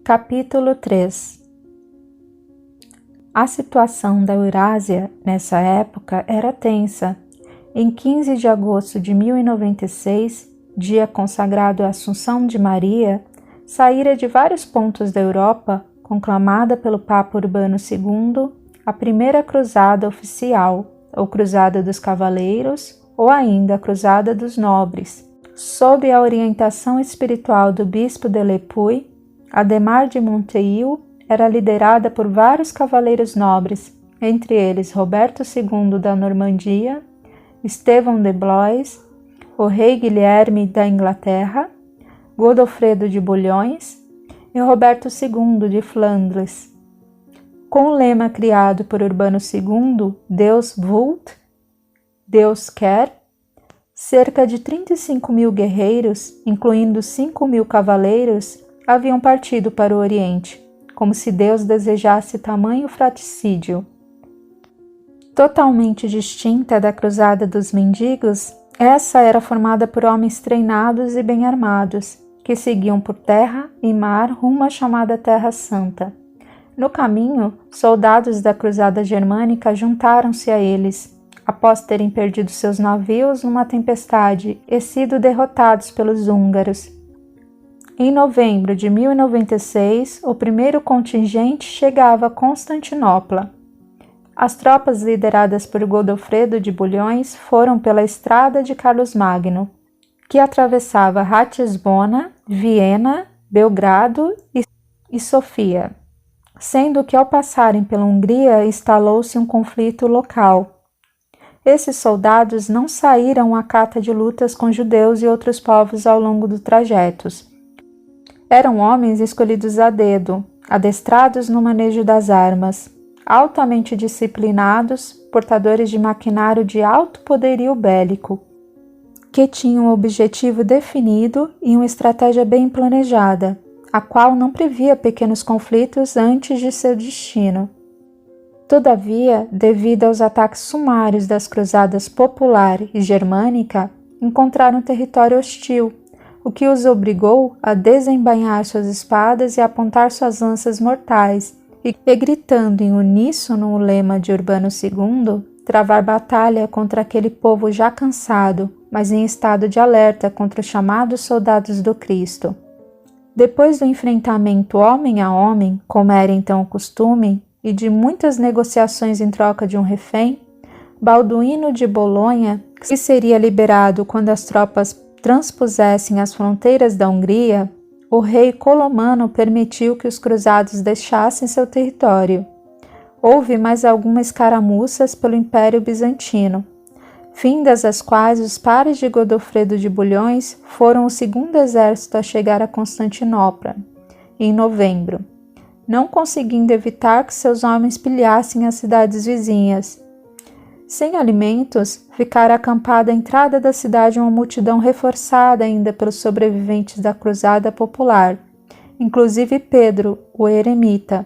Capítulo 3. A situação da Eurásia nessa época era tensa. Em 15 de agosto de 1096, dia consagrado à Assunção de Maria, saíra de vários pontos da Europa, conclamada pelo Papa Urbano II, a primeira cruzada oficial, ou Cruzada dos Cavaleiros, ou ainda a Cruzada dos Nobres, sob a orientação espiritual do bispo de Le Puy. Ademar de Monteil era liderada por vários cavaleiros nobres, entre eles Roberto II da Normandia, Estevão de Blois, o rei Guilherme da Inglaterra, Godofredo de Bulhões e Roberto II de Flandres. Com o lema criado por Urbano II, Deus vult, Deus quer, cerca de 35.000 guerreiros, incluindo 5.000 cavaleiros, haviam partido para o Oriente, como se Deus desejasse tamanho fratricídio. Totalmente distinta da Cruzada dos Mendigos, essa era formada por homens treinados e bem armados, que seguiam por terra e mar rumo à chamada Terra Santa. No caminho, soldados da Cruzada Germânica juntaram-se a eles, após terem perdido seus navios numa tempestade e sido derrotados pelos húngaros. Em novembro de 1096, o primeiro contingente chegava a Constantinopla. As tropas lideradas por Godofredo de Bulhões foram pela estrada de Carlos Magno, que atravessava Ratisbona, Viena, Belgrado e Sofia, sendo que ao passarem pela Hungria instalou-se um conflito local. Esses soldados não saíram à cata de lutas com judeus e outros povos ao longo do trajeto. Eram homens escolhidos a dedo, adestrados no manejo das armas, altamente disciplinados, portadores de maquinário de alto poderio bélico, que tinham um objetivo definido e uma estratégia bem planejada, a qual não previa pequenos conflitos antes de seu destino. Todavia, devido aos ataques sumários das cruzadas popular e germânica, encontraram território hostil, o que os obrigou a desembainhar suas espadas e apontar suas lanças mortais, e gritando em uníssono o lema de Urbano II, travar batalha contra aquele povo já cansado, mas em estado de alerta contra os chamados soldados do Cristo. Depois do enfrentamento homem a homem, como era então o costume, e de muitas negociações em troca de um refém, Balduíno de Bolonha, que seria liberado quando as tropas transpusessem as fronteiras da Hungria, o rei Colomano permitiu que os cruzados deixassem seu território. Houve mais algumas escaramuças pelo Império Bizantino, findas as quais os pares de Godofredo de Bulhões foram o segundo exército a chegar a Constantinopla, em novembro, não conseguindo evitar que seus homens pilhassem as cidades vizinhas. Sem alimentos, ficara acampada à entrada da cidade uma multidão reforçada ainda pelos sobreviventes da Cruzada Popular, inclusive Pedro, o eremita.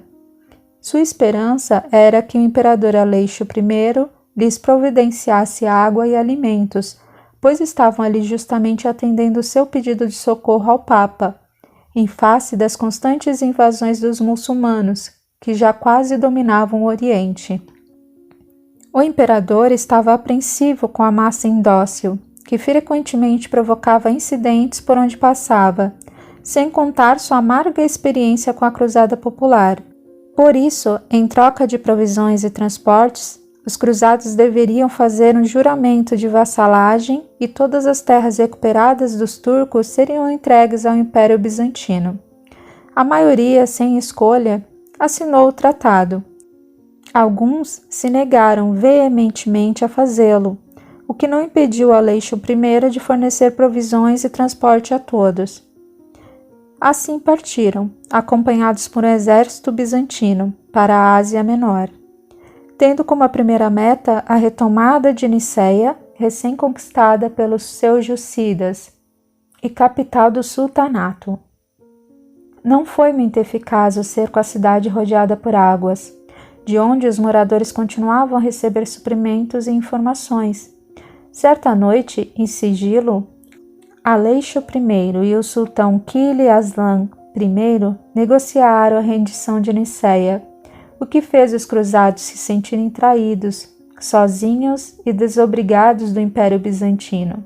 Sua esperança era que o imperador Aleixo I lhes providenciasse água e alimentos, pois estavam ali justamente atendendo seu pedido de socorro ao Papa, em face das constantes invasões dos muçulmanos, que já quase dominavam o Oriente. O imperador estava apreensivo com a massa indócil, que frequentemente provocava incidentes por onde passava, sem contar sua amarga experiência com a Cruzada Popular. Por isso, em troca de provisões e transportes, os cruzados deveriam fazer um juramento de vassalagem e todas as terras recuperadas dos turcos seriam entregues ao Império Bizantino. A maioria, sem escolha, assinou o tratado. Alguns se negaram veementemente a fazê-lo, o que não impediu Aleixo I de fornecer provisões e transporte a todos. Assim partiram, acompanhados por um exército bizantino, para a Ásia Menor, tendo como a primeira meta a retomada de Niceia, recém-conquistada pelos seljúcidas, e capital do sultanato. Não foi muito eficaz o cerco à cidade rodeada por águas, de onde os moradores continuavam a receber suprimentos e informações. Certa noite, em sigilo, Aleixo I e o sultão Kili Aslan Primeiro, negociaram a rendição de Nicéia, o que fez os cruzados se sentirem traídos, sozinhos e desobrigados do Império Bizantino.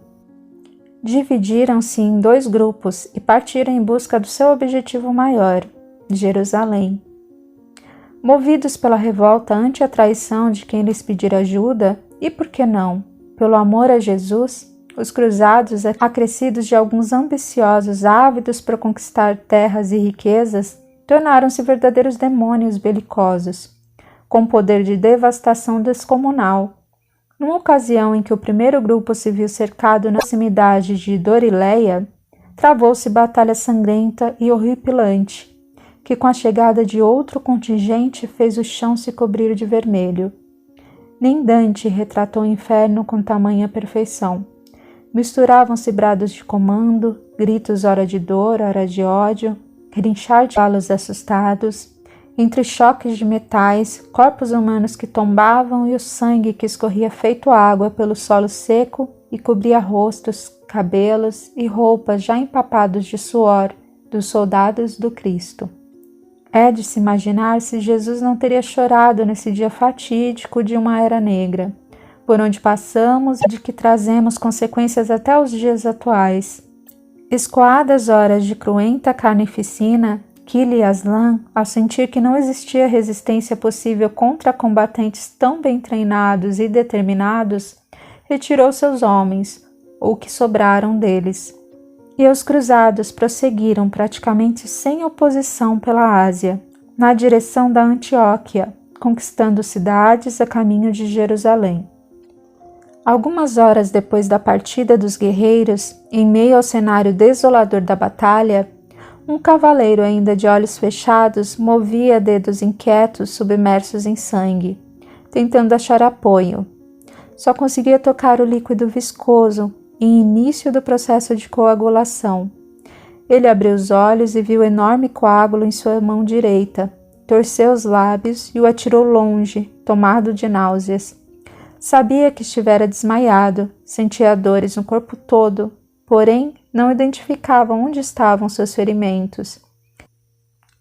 Dividiram-se em 2 grupos e partiram em busca do seu objetivo maior, Jerusalém. Movidos pela revolta ante a traição de quem lhes pedira ajuda, e por que não, pelo amor a Jesus, os cruzados, acrescidos de alguns ambiciosos ávidos para conquistar terras e riquezas, tornaram-se verdadeiros demônios belicosos, com poder de devastação descomunal. Numa ocasião em que o primeiro grupo se viu cercado na proximidade de Dorileia, travou-se batalha sangrenta e horripilante, que com a chegada de outro contingente fez o chão se cobrir de vermelho. Nem Dante retratou o inferno com tamanha perfeição. Misturavam-se brados de comando, gritos ora de dor, ora de ódio, relinchar de cavalos assustados, entre choques de metais, corpos humanos que tombavam e o sangue que escorria feito água pelo solo seco e cobria rostos, cabelos e roupas já empapados de suor dos soldados do Cristo. É de se imaginar se Jesus não teria chorado nesse dia fatídico de uma era negra, por onde passamos e de que trazemos consequências até os dias atuais. Escoadas horas de cruenta carnificina, Kili Aslan, ao sentir que não existia resistência possível contra combatentes tão bem treinados e determinados, retirou seus homens, ou que sobraram deles. E os cruzados prosseguiram praticamente sem oposição pela Ásia, na direção da Antioquia, conquistando cidades a caminho de Jerusalém. Algumas horas depois da partida dos guerreiros, em meio ao cenário desolador da batalha, um cavaleiro ainda de olhos fechados movia dedos inquietos submersos em sangue, tentando achar apoio. Só conseguia tocar o líquido viscoso, em início do processo de coagulação. Ele abriu os olhos e viu o enorme coágulo em sua mão direita, torceu os lábios e o atirou longe, tomado de náuseas. Sabia que estivera desmaiado, sentia dores no corpo todo, porém não identificava onde estavam seus ferimentos.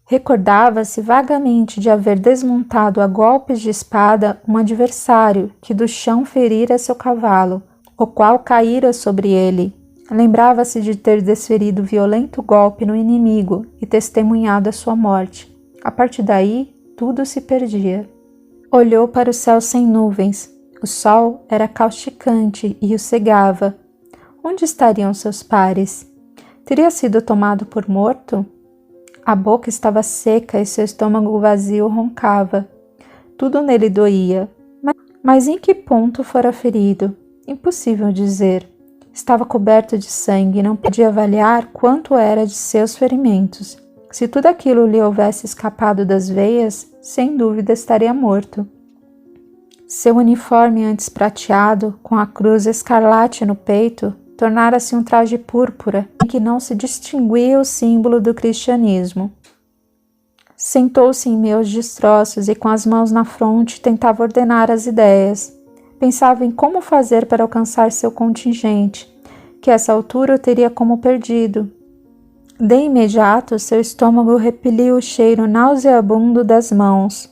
Recordava-se vagamente de haver desmontado a golpes de espada um adversário que do chão ferira seu cavalo, o qual caíra sobre ele. Lembrava-se de ter desferido violento golpe no inimigo e testemunhado a sua morte. A partir daí, tudo se perdia. Olhou para o céu sem nuvens. O sol era causticante e o cegava. Onde estariam seus pares? Teria sido tomado por morto? A boca estava seca e seu estômago vazio roncava. Tudo nele doía. Mas em que ponto fora ferido? Impossível dizer. Estava coberto de sangue e não podia avaliar quanto era de seus ferimentos. Se tudo aquilo lhe houvesse escapado das veias, sem dúvida estaria morto. Seu uniforme antes prateado, com a cruz escarlate no peito, tornara-se um traje púrpura, em que não se distinguia o símbolo do cristianismo. Sentou-se em meus destroços e com as mãos na fronte tentava ordenar as ideias. Pensava em como fazer para alcançar seu contingente, que a essa altura o teria como perdido. De imediato, seu estômago repeliu o cheiro nauseabundo das mãos.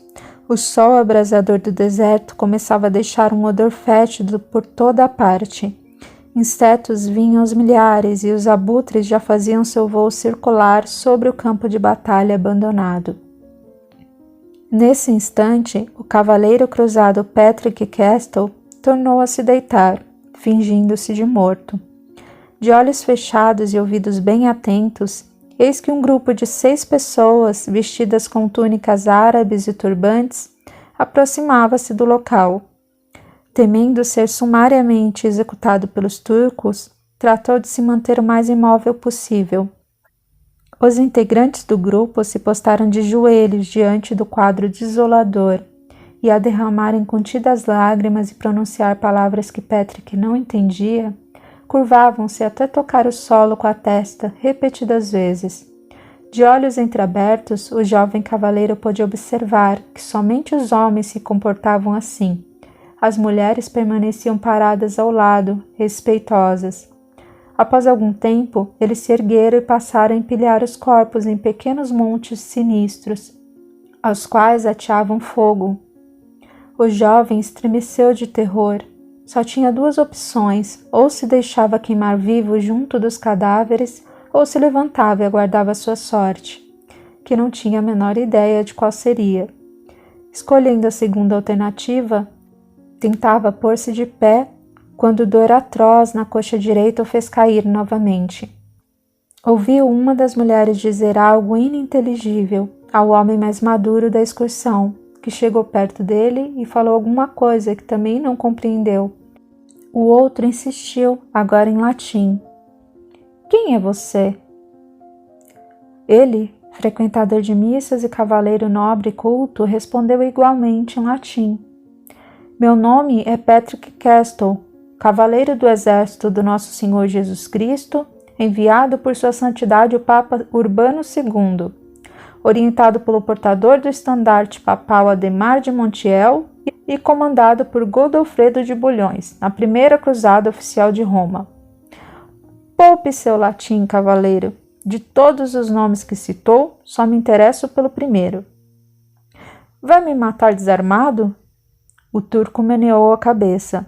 O sol abrasador do deserto começava a deixar um odor fétido por toda a parte. Insetos vinham aos milhares e os abutres já faziam seu voo circular sobre o campo de batalha abandonado. Nesse instante, o cavaleiro cruzado Patrick Castle tornou a se deitar, fingindo-se de morto. De olhos fechados e ouvidos bem atentos, eis que um grupo de 6 pessoas, vestidas com túnicas árabes e turbantes, aproximava-se do local. Temendo ser sumariamente executado pelos turcos, tratou de se manter o mais imóvel possível. Os integrantes do grupo se postaram de joelhos diante do quadro desolador e, a derramarem contidas lágrimas e pronunciar palavras que Patrick não entendia, curvavam-se até tocar o solo com a testa repetidas vezes. De olhos entreabertos, o jovem cavaleiro pôde observar que somente os homens se comportavam assim. As mulheres permaneciam paradas ao lado, respeitosas. Após algum tempo, eles se ergueram e passaram a empilhar os corpos em pequenos montes sinistros, aos quais ateavam fogo. O jovem estremeceu de terror. Só tinha duas opções: ou se deixava queimar vivo junto dos cadáveres, ou se levantava e aguardava sua sorte, que não tinha a menor ideia de qual seria. Escolhendo a segunda alternativa, tentava pôr-se de pé quando dor atroz na coxa direita o fez cair novamente. Ouviu uma das mulheres dizer algo ininteligível ao homem mais maduro da excursão, que chegou perto dele e falou alguma coisa que também não compreendeu. O outro insistiu, agora em latim. Quem é você? Ele, frequentador de missas e cavaleiro nobre e culto, respondeu igualmente em latim. Meu nome é Patrick Castle, cavaleiro do exército do Nosso Senhor Jesus Cristo, enviado por Sua Santidade o Papa Urbano II, orientado pelo portador do estandarte papal Ademar de Montiel e comandado por Godofredo de Bulhões, na primeira cruzada oficial de Roma. Poupe seu latim, cavaleiro. De todos os nomes que citou, só me interesso pelo primeiro. Vai me matar desarmado? O turco meneou a cabeça.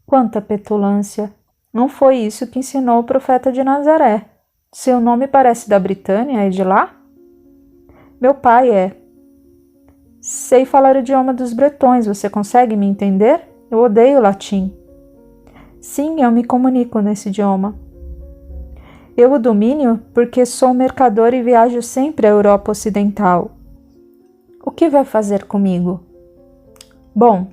Quanta petulância! Não foi isso que ensinou o profeta de Nazaré. Seu nome parece da Britânia e de lá? Meu pai é. Sei falar o idioma dos bretões, você consegue me entender? Eu odeio latim. Sim, eu me comunico nesse idioma. Eu o domino porque sou mercador e viajo sempre à Europa Ocidental. O que vai fazer comigo? Bom,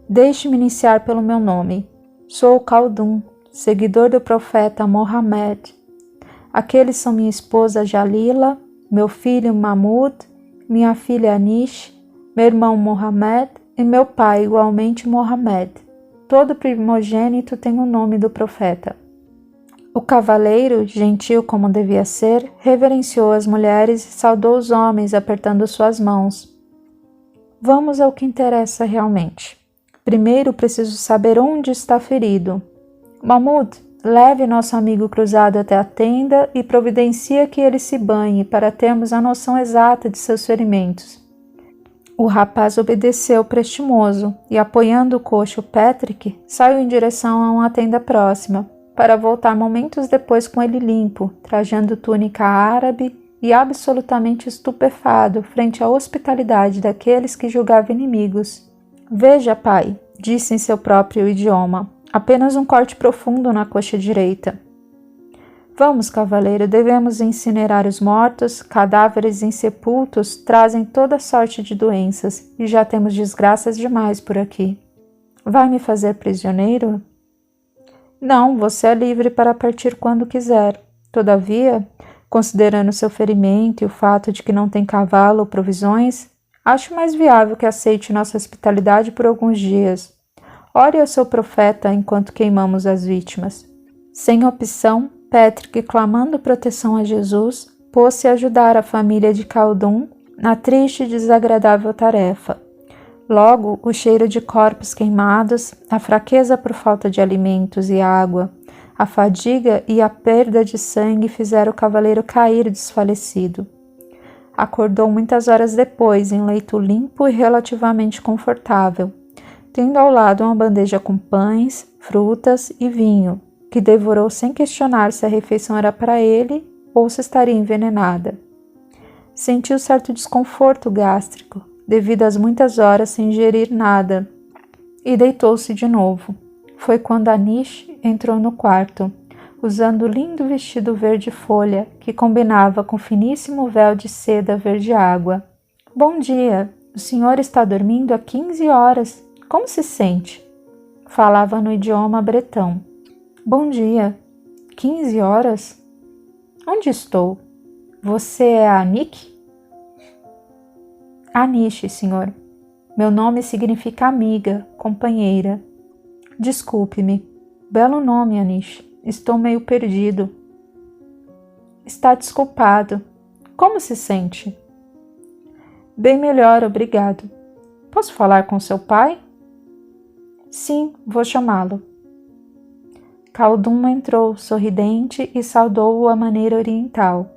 deixe-me iniciar pelo meu nome. Sou Khaldun, seguidor do profeta Mohammed. Aqueles são minha esposa Jalila, meu filho Mahmud, minha filha Anish, meu irmão Mohammed e meu pai, igualmente Mohammed. Todo primogênito tem o nome do profeta. O cavaleiro, gentil como devia ser, reverenciou as mulheres e saudou os homens, apertando suas mãos. Vamos ao que interessa realmente. Primeiro preciso saber onde está ferido. Mahmud, leve nosso amigo cruzado até a tenda e providencia que ele se banhe para termos a noção exata de seus ferimentos. O rapaz obedeceu prestimoso e, apoiando o coxo Patrick, saiu em direção a uma tenda próxima, para voltar momentos depois com ele limpo, trajando túnica árabe e absolutamente estupefado frente à hospitalidade daqueles que julgava inimigos. Veja, pai, disse em seu próprio idioma, apenas um corte profundo na coxa direita. Vamos, cavaleiro, devemos incinerar os mortos, cadáveres insepultos trazem toda sorte de doenças e já temos desgraças demais por aqui. Vai me fazer prisioneiro? Não, você é livre para partir quando quiser. Todavia, considerando seu ferimento e o fato de que não tem cavalo ou provisões, acho mais viável que aceite nossa hospitalidade por alguns dias. Ore ao seu profeta enquanto queimamos as vítimas. Sem opção, Patrick, clamando proteção a Jesus, pôs-se a ajudar a família de Khaldun na triste e desagradável tarefa. Logo, o cheiro de corpos queimados, a fraqueza por falta de alimentos e água, a fadiga e a perda de sangue fizeram o cavaleiro cair desfalecido. Acordou muitas horas depois, em leito limpo e relativamente confortável, tendo ao lado uma bandeja com pães, frutas e vinho, que devorou sem questionar se a refeição era para ele ou se estaria envenenada. Sentiu certo desconforto gástrico, devido às muitas horas sem ingerir nada, e deitou-se de novo. Foi quando Anish entrou no quarto, usando o lindo vestido verde folha que combinava com o finíssimo véu de seda verde água. Bom dia, o senhor está dormindo há 15 horas. Como se sente? Falava no idioma bretão. Bom dia. 15 horas? Onde estou? Você é a Anik? Anish, senhor. Meu nome significa amiga, companheira. Desculpe-me. Belo nome, Anish. Estou meio perdido. Está desculpado. Como se sente? Bem melhor, obrigado. Posso falar com seu pai? Sim, vou chamá-lo. Khaldun entrou, sorridente, e saudou-o à maneira oriental.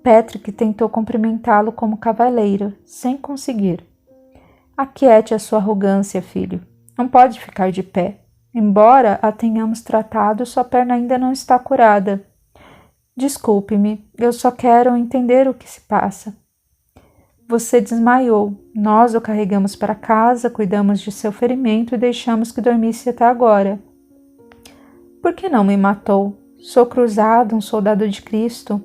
Patrick tentou cumprimentá-lo como cavaleiro, sem conseguir. Aquiete a sua arrogância, filho. Não pode ficar de pé. Embora a tenhamos tratado, sua perna ainda não está curada. Desculpe-me, eu só quero entender o que se passa. Você desmaiou. Nós o carregamos para casa, cuidamos de seu ferimento e deixamos que dormisse até agora. Por que não me matou? Sou cruzado, um soldado de Cristo.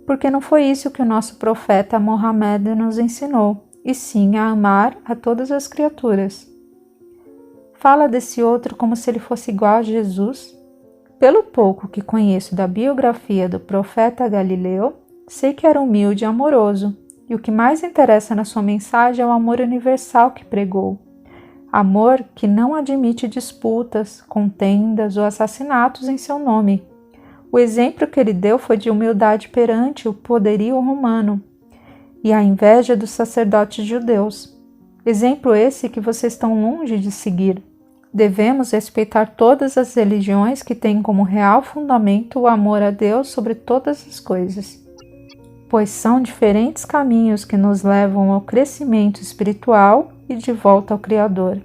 Porque não foi isso que o nosso profeta Mohammed nos ensinou, e sim a amar a todas as criaturas. Fala desse outro como se ele fosse igual a Jesus? Pelo pouco que conheço da biografia do profeta Galileu, sei que era humilde e amoroso, e o que mais interessa na sua mensagem é o amor universal que pregou. Amor que não admite disputas, contendas ou assassinatos em seu nome. O exemplo que ele deu foi de humildade perante o poderio romano e a inveja dos sacerdotes judeus. Exemplo esse que vocês estão longe de seguir. Devemos respeitar todas as religiões que têm como real fundamento o amor a Deus sobre todas as coisas, pois são diferentes caminhos que nos levam ao crescimento espiritual e de volta ao Criador.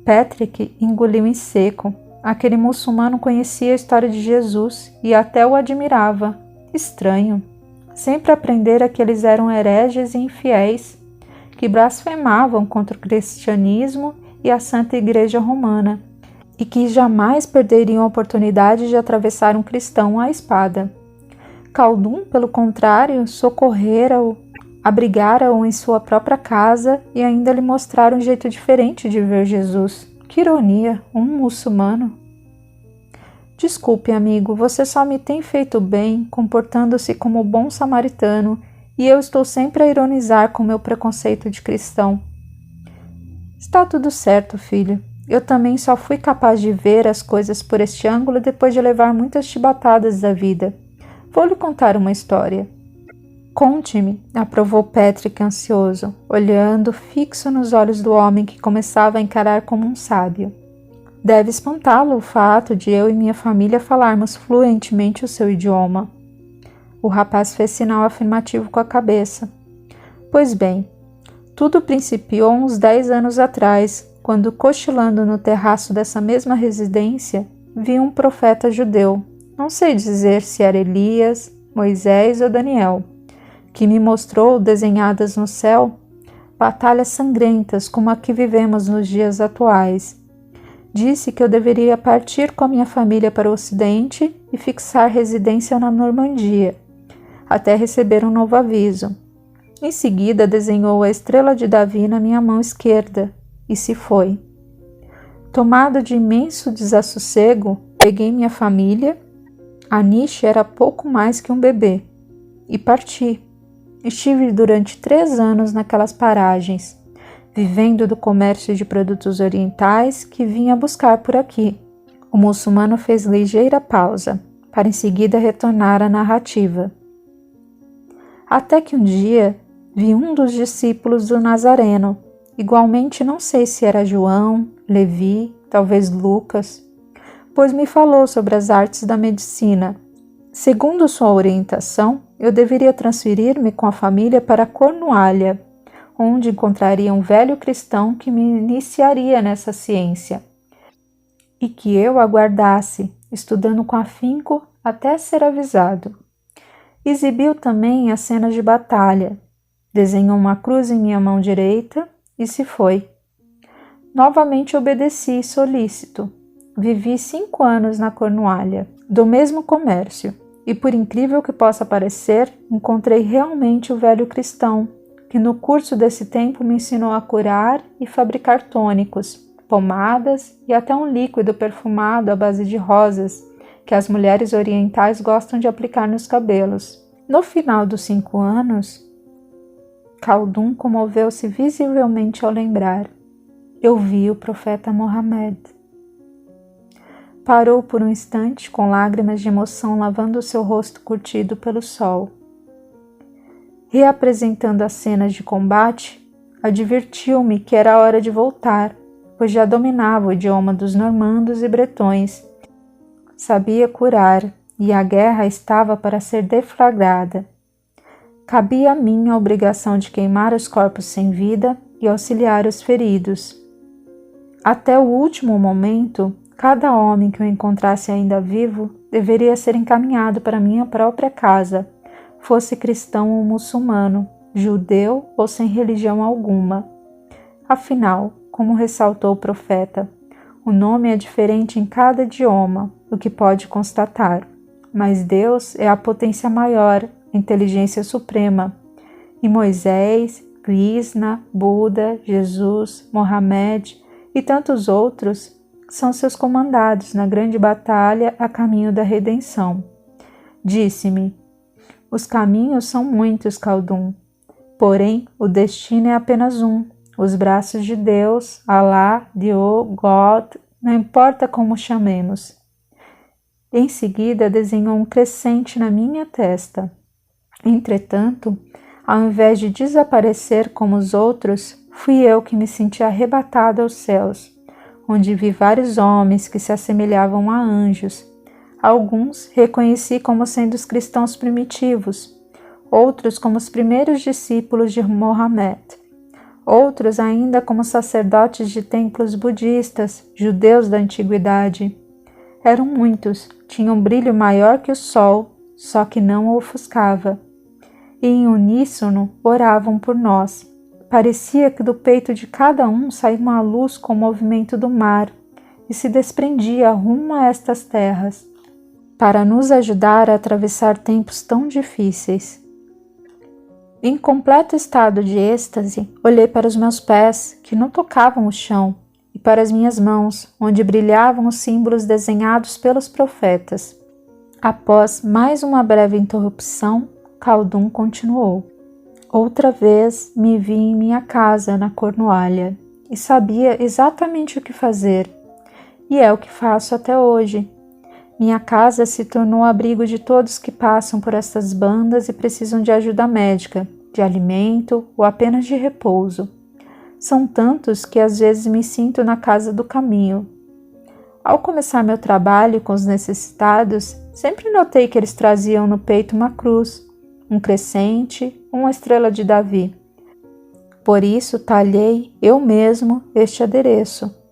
Patrick engoliu em seco. Aquele muçulmano conhecia a história de Jesus e até o admirava. Estranho. Sempre aprendera que eles eram hereges e infiéis, que blasfemavam contra o cristianismo e a Santa Igreja Romana, e que jamais perderiam a oportunidade de atravessar um cristão à espada. Khaldun, pelo contrário, socorrera-o, abrigara-o em sua própria casa e ainda lhe mostrara um jeito diferente de ver Jesus. Que ironia, um muçulmano. Desculpe, amigo, você só me tem feito bem, comportando-se como bom samaritano, e eu estou sempre a ironizar com meu preconceito de cristão. Está tudo certo, filho. Eu também só fui capaz de ver as coisas por este ângulo depois de levar muitas chibatadas da vida. Vou lhe contar uma história. Conte-me, aprovou Patrick ansioso, olhando fixo nos olhos do homem que começava a encarar como um sábio. Deve espantá-lo o fato de eu e minha família falarmos fluentemente o seu idioma. O rapaz fez sinal afirmativo com a cabeça. Pois bem, tudo principiou uns 10 anos atrás, quando, cochilando no terraço dessa mesma residência, vi um profeta judeu, não sei dizer se era Elias, Moisés ou Daniel, que me mostrou, desenhadas no céu, batalhas sangrentas como a que vivemos nos dias atuais. Disse que eu deveria partir com a minha família para o Ocidente e fixar residência na Normandia, até receber um novo aviso. Em seguida, desenhou a estrela de Davi na minha mão esquerda e se foi. Tomado de imenso desassossego, peguei minha família, Anish era pouco mais que um bebê, e parti. Estive durante 3 anos naquelas paragens, vivendo do comércio de produtos orientais que vinha buscar por aqui. O muçulmano fez ligeira pausa, para em seguida retornar à narrativa. Até que um dia vi um dos discípulos do Nazareno, igualmente não sei se era João, Levi, talvez Lucas, pois me falou sobre as artes da medicina. Segundo sua orientação, eu deveria transferir-me com a família para Cornualha, onde encontraria um velho cristão que me iniciaria nessa ciência, e que eu aguardasse, estudando com afinco até ser avisado. Exibiu também as cenas de batalha, desenhou uma cruz em minha mão direita e se foi. Novamente obedeci solícito. Vivi 5 anos na Cornualha, do mesmo comércio, e por incrível que possa parecer, encontrei realmente o velho cristão, que no curso desse tempo me ensinou a curar e fabricar tônicos, pomadas e até um líquido perfumado à base de rosas, que as mulheres orientais gostam de aplicar nos cabelos. No final dos 5 anos, Khaldun comoveu-se visivelmente ao lembrar. Eu vi o profeta Mohammed. Parou por um instante, com lágrimas de emoção lavando o seu rosto curtido pelo sol. Reapresentando as cenas de combate, advertiu-me que era hora de voltar, pois já dominava o idioma dos normandos e bretões. Sabia curar, e a guerra estava para ser deflagrada. Cabia a mim a obrigação de queimar os corpos sem vida e auxiliar os feridos. Até o último momento, cada homem que eu encontrasse ainda vivo deveria ser encaminhado para minha própria casa, fosse cristão ou muçulmano, judeu ou sem religião alguma. Afinal, como ressaltou o profeta, o nome é diferente em cada idioma, o que pode constatar, mas Deus é a potência maior, a inteligência suprema, e Moisés, Krishna, Buda, Jesus, Mohamed e tantos outros são seus comandados na grande batalha a caminho da redenção. Disse-me: os caminhos são muitos, Khaldun, porém o destino é apenas um. Os braços de Deus, Allah, Dio, God, não importa como chamemos. Em seguida desenhou um crescente na minha testa. Entretanto, ao invés de desaparecer como os outros, fui eu que me senti arrebatado aos céus, onde vi vários homens que se assemelhavam a anjos. Alguns reconheci como sendo os cristãos primitivos, outros como os primeiros discípulos de Mohammed, outros ainda como sacerdotes de templos budistas, judeus da antiguidade. Eram muitos, tinham brilho maior que o sol, só que não o ofuscava. E em uníssono oravam por nós. Parecia que do peito de cada um saía uma luz com o movimento do mar e se desprendia rumo a estas terras, para nos ajudar a atravessar tempos tão difíceis. Em completo estado de êxtase, olhei para os meus pés, que não tocavam o chão, e para as minhas mãos, onde brilhavam os símbolos desenhados pelos profetas. Após mais uma breve interrupção, Khaldun continuou. Outra vez me vi em minha casa na Cornualha e sabia exatamente o que fazer. E é o que faço até hoje. Minha casa se tornou abrigo de todos que passam por estas bandas e precisam de ajuda médica, de alimento ou apenas de repouso. São tantos que às vezes me sinto na casa do caminho. Ao começar meu trabalho com os necessitados, sempre notei que eles traziam no peito uma cruz, um crescente, uma estrela de Davi. Por isso talhei eu mesmo este adereço.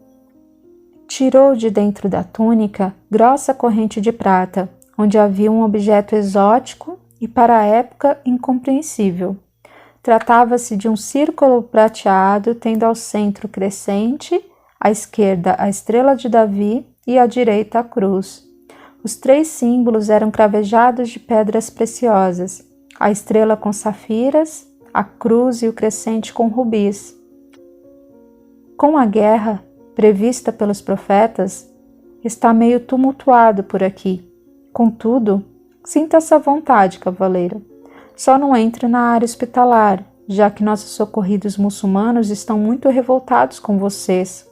Tirou de dentro da túnica grossa corrente de prata, onde havia um objeto exótico e para a época incompreensível. Tratava-se de um círculo prateado, tendo ao centro o crescente, à esquerda a estrela de Davi e à direita a cruz. Os três símbolos eram cravejados de pedras preciosas, a estrela com safiras, a cruz e o crescente com rubis. Com a guerra prevista pelos profetas, está meio tumultuado por aqui. Contudo, sinta-se à vontade, cavaleiro. Só não entre na área hospitalar, já que nossos socorridos muçulmanos estão muito revoltados com vocês.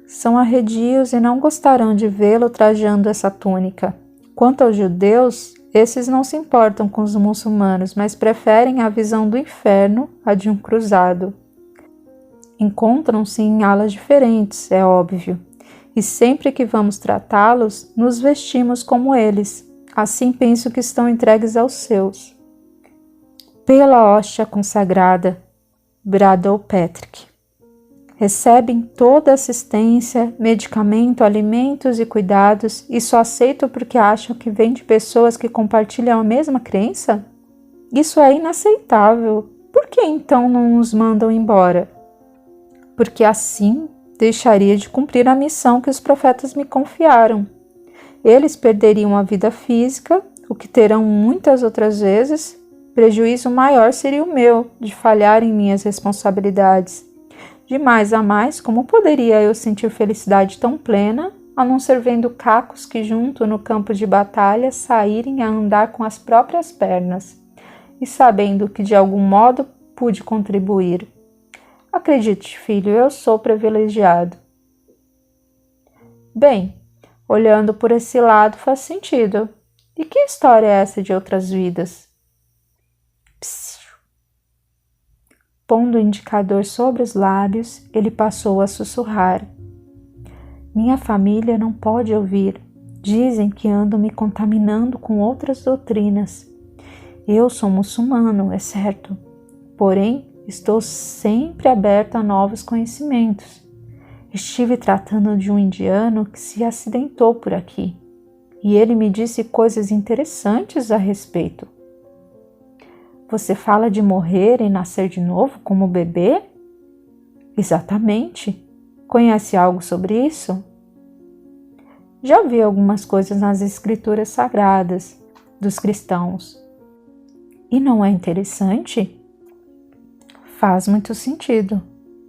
São arredios e não gostarão de vê-lo trajando essa túnica. Quanto aos judeus, esses não se importam com os muçulmanos, mas preferem a visão do inferno à de um cruzado. Encontram-se em alas diferentes, é óbvio, e sempre que vamos tratá-los, nos vestimos como eles. Assim penso que estão entregues aos seus. Pela hóstia consagrada, bradou Patrick. Recebem toda assistência, medicamento, alimentos e cuidados e só aceitam porque acham que vem de pessoas que compartilham a mesma crença? Isso é inaceitável. Por que então não nos mandam embora? Porque assim deixaria de cumprir a missão que os profetas me confiaram. Eles perderiam a vida física, o que terão muitas outras vezes. Prejuízo maior seria o meu, de falhar em minhas responsabilidades. De mais a mais, como poderia eu sentir felicidade tão plena, a não ser vendo cacos que junto no campo de batalha saírem a andar com as próprias pernas, e sabendo que de algum modo pude contribuir. Acredite, filho, eu sou privilegiado. Bem, olhando por esse lado faz sentido. E que história é essa de outras vidas? Psiu. Pondo o indicador sobre os lábios, ele passou a sussurrar. Minha família não pode ouvir. Dizem que ando me contaminando com outras doutrinas. Eu sou muçulmano, é certo. Porém, estou sempre aberto a novos conhecimentos. Estive tratando de um indiano que se acidentou por aqui. E ele me disse coisas interessantes a respeito. Você fala de morrer e nascer de novo como bebê? Exatamente. Conhece algo sobre isso? Já vi algumas coisas nas escrituras sagradas dos cristãos. E não é interessante? Faz muito sentido.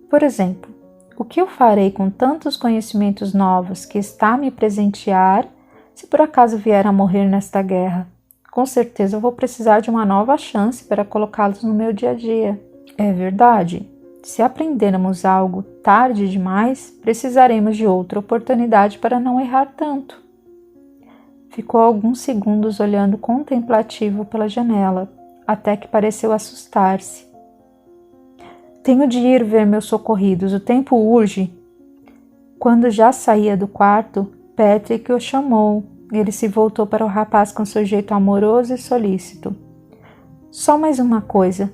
Por exemplo, o que eu farei com tantos conhecimentos novos que está a me presentear se por acaso vier a morrer nesta guerra? Com certeza eu vou precisar de uma nova chance para colocá-los no meu dia a dia. É verdade. Se aprendermos algo tarde demais, precisaremos de outra oportunidade para não errar tanto. Ficou alguns segundos olhando contemplativo pela janela, até que pareceu assustar-se. Tenho de ir ver meus socorridos, o tempo urge. Quando já saía do quarto, Patrick o chamou. Ele se voltou para o rapaz com seu jeito amoroso e solícito. Só mais uma coisa.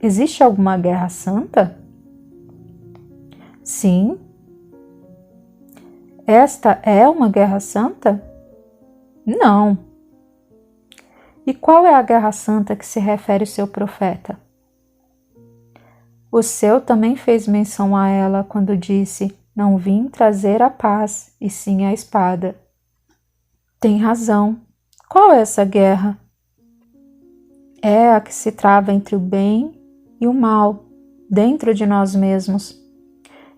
Existe alguma guerra santa? Sim. Esta é uma guerra santa? Não. E qual é a guerra santa que se refere o seu profeta? O seu também fez menção a ela quando disse: não vim trazer a paz, e sim a espada. Tem razão. Qual é essa guerra? É a que se trava entre o bem e o mal, dentro de nós mesmos.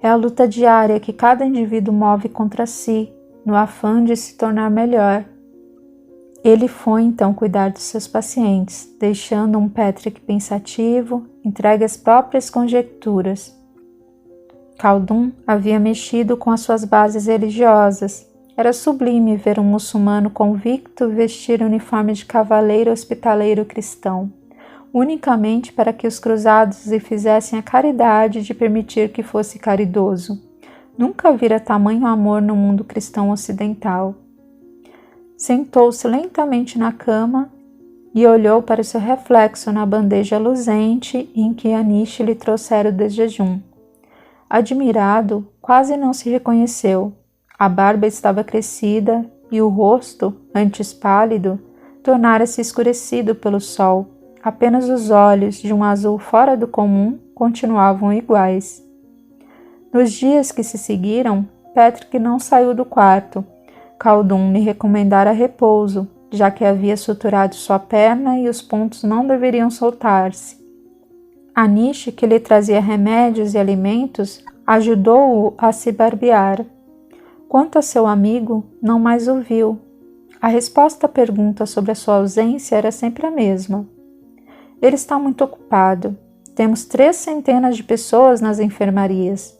É a luta diária que cada indivíduo move contra si, no afã de se tornar melhor. Ele foi então cuidar dos seus pacientes, deixando um Patrick pensativo, entregue às próprias conjecturas. Khaldun havia mexido com as suas bases religiosas. Era sublime ver um muçulmano convicto vestir o uniforme de cavaleiro hospitaleiro cristão, unicamente para que os cruzados lhe fizessem a caridade de permitir que fosse caridoso. Nunca vira tamanho amor no mundo cristão ocidental. Sentou-se lentamente na cama e olhou para seu reflexo na bandeja luzente em que Anish lhe trouxera de jejum. Admirado, quase não se reconheceu. A barba estava crescida e o rosto, antes pálido, tornara-se escurecido pelo sol. Apenas os olhos, de um azul fora do comum, continuavam iguais. Nos dias que se seguiram, Patrick não saiu do quarto. Khaldun lhe recomendara repouso, já que havia suturado sua perna e os pontos não deveriam soltar-se. Anish, que lhe trazia remédios e alimentos, ajudou-o a se barbear. Quanto a seu amigo, não mais o viu. A resposta à pergunta sobre a sua ausência era sempre a mesma. Ele está muito ocupado. Temos 300 de pessoas nas enfermarias.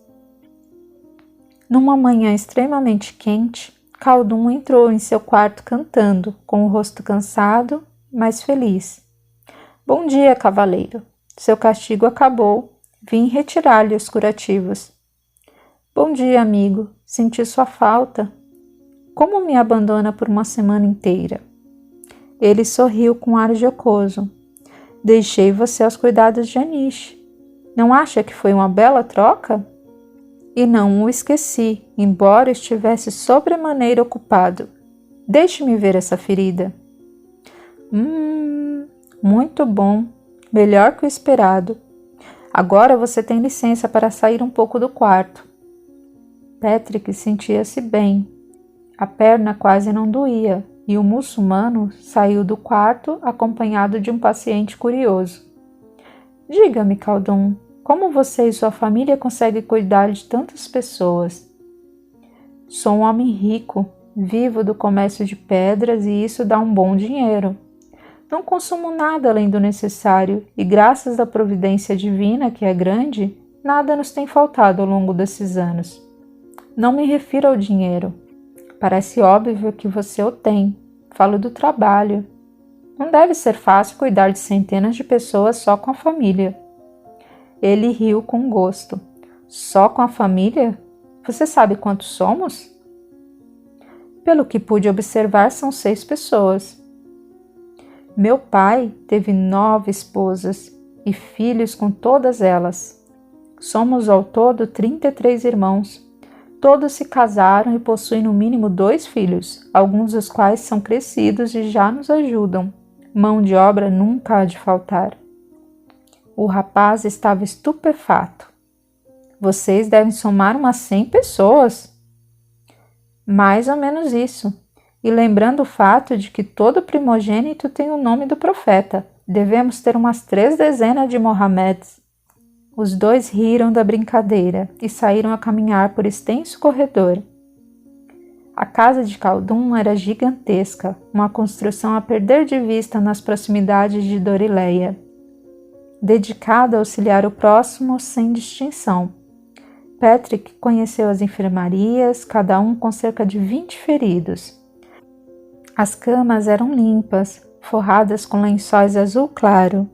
Numa manhã extremamente quente, Khaldun entrou em seu quarto cantando, com o rosto cansado, mas feliz. Bom dia, cavaleiro. Seu castigo acabou. Vim retirar-lhe os curativos. Bom dia, amigo. Senti sua falta. Como me abandona por uma semana inteira? Ele sorriu com ar jocoso. Deixei você aos cuidados de Anish. Não acha que foi uma bela troca? E não o esqueci, embora estivesse sobremaneira ocupado. Deixe-me ver essa ferida. Muito bom. Melhor que o esperado. Agora você tem licença para sair um pouco do quarto. Patrick sentia-se bem. A perna quase não doía e o muçulmano saiu do quarto acompanhado de um paciente curioso. Diga-me, Khaldun, como você e sua família conseguem cuidar de tantas pessoas? Sou um homem rico, vivo do comércio de pedras e isso dá um bom dinheiro. Não consumo nada além do necessário e graças à providência divina, que é grande, nada nos tem faltado ao longo desses anos. Não me refiro ao dinheiro. Parece óbvio que você o tem. Falo do trabalho. Não deve ser fácil cuidar de centenas de pessoas só com a família. Ele riu com gosto. Só com a família? Você sabe quantos somos? Pelo que pude observar, são 6 pessoas. Meu pai teve 9 esposas e filhos com todas elas. Somos ao todo 33 irmãos. Todos se casaram e possuem no mínimo 2 filhos, alguns dos quais são crescidos e já nos ajudam. Mão de obra nunca há de faltar. O rapaz estava estupefato. Vocês devem somar umas 100 pessoas. Mais ou menos isso. E lembrando o fato de que todo primogênito tem o nome do profeta, devemos ter umas 3 dezenas de Mohameds. Os 2 riram da brincadeira e saíram a caminhar por extenso corredor. A casa de Khaldun era gigantesca, uma construção a perder de vista nas proximidades de Dorileia, dedicada a auxiliar o próximo sem distinção. Patrick conheceu as enfermarias, cada um com cerca de 20 feridos. As camas eram limpas, forradas com lençóis azul claro,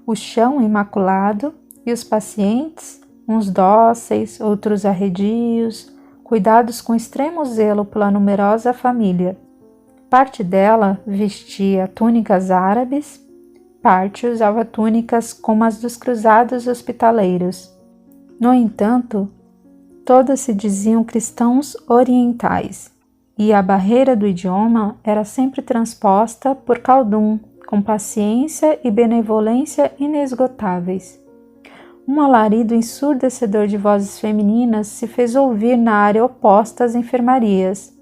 o chão imaculado e os pacientes, uns dóceis, outros arredios, cuidados com extremo zelo pela numerosa família. Parte dela vestia túnicas árabes, parte usava túnicas como as dos cruzados hospitaleiros. No entanto, todos se diziam cristãos orientais, e a barreira do idioma era sempre transposta por Khaldun, com paciência e benevolência inesgotáveis. Um alarido ensurdecedor de vozes femininas se fez ouvir na área oposta às enfermarias.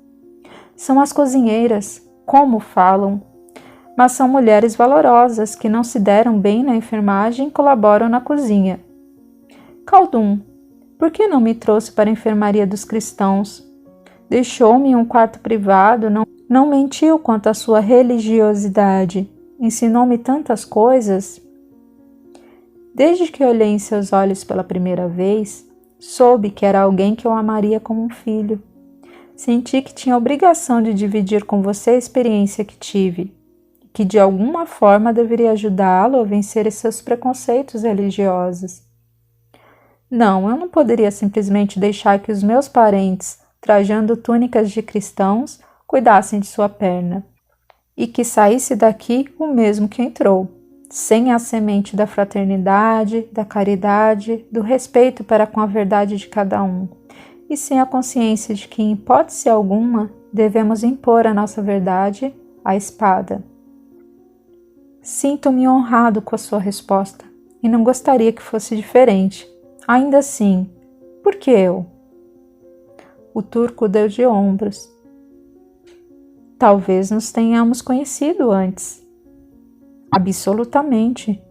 São as cozinheiras, como falam, mas são mulheres valorosas que não se deram bem na enfermagem e colaboram na cozinha. Khaldun, por que não me trouxe para a enfermaria dos cristãos? Deixou-me em um quarto privado, não mentiu quanto à sua religiosidade, ensinou-me tantas coisas. Desde que olhei em seus olhos pela primeira vez, soube que era alguém que eu amaria como um filho. Senti que tinha a obrigação de dividir com você a experiência que tive, que de alguma forma deveria ajudá-lo a vencer seus preconceitos religiosos. Não, eu não poderia simplesmente deixar que os meus parentes, trajando túnicas de cristãos, cuidassem de sua perna, e que saísse daqui o mesmo que entrou, sem a semente da fraternidade, da caridade, do respeito para com a verdade de cada um, e sem a consciência de que, em hipótese alguma, devemos impor a nossa verdade à espada. Sinto-me honrado com a sua resposta, e não gostaria que fosse diferente. Ainda assim, por que eu? O turco deu de ombros. Talvez nos tenhamos conhecido antes. Absolutamente.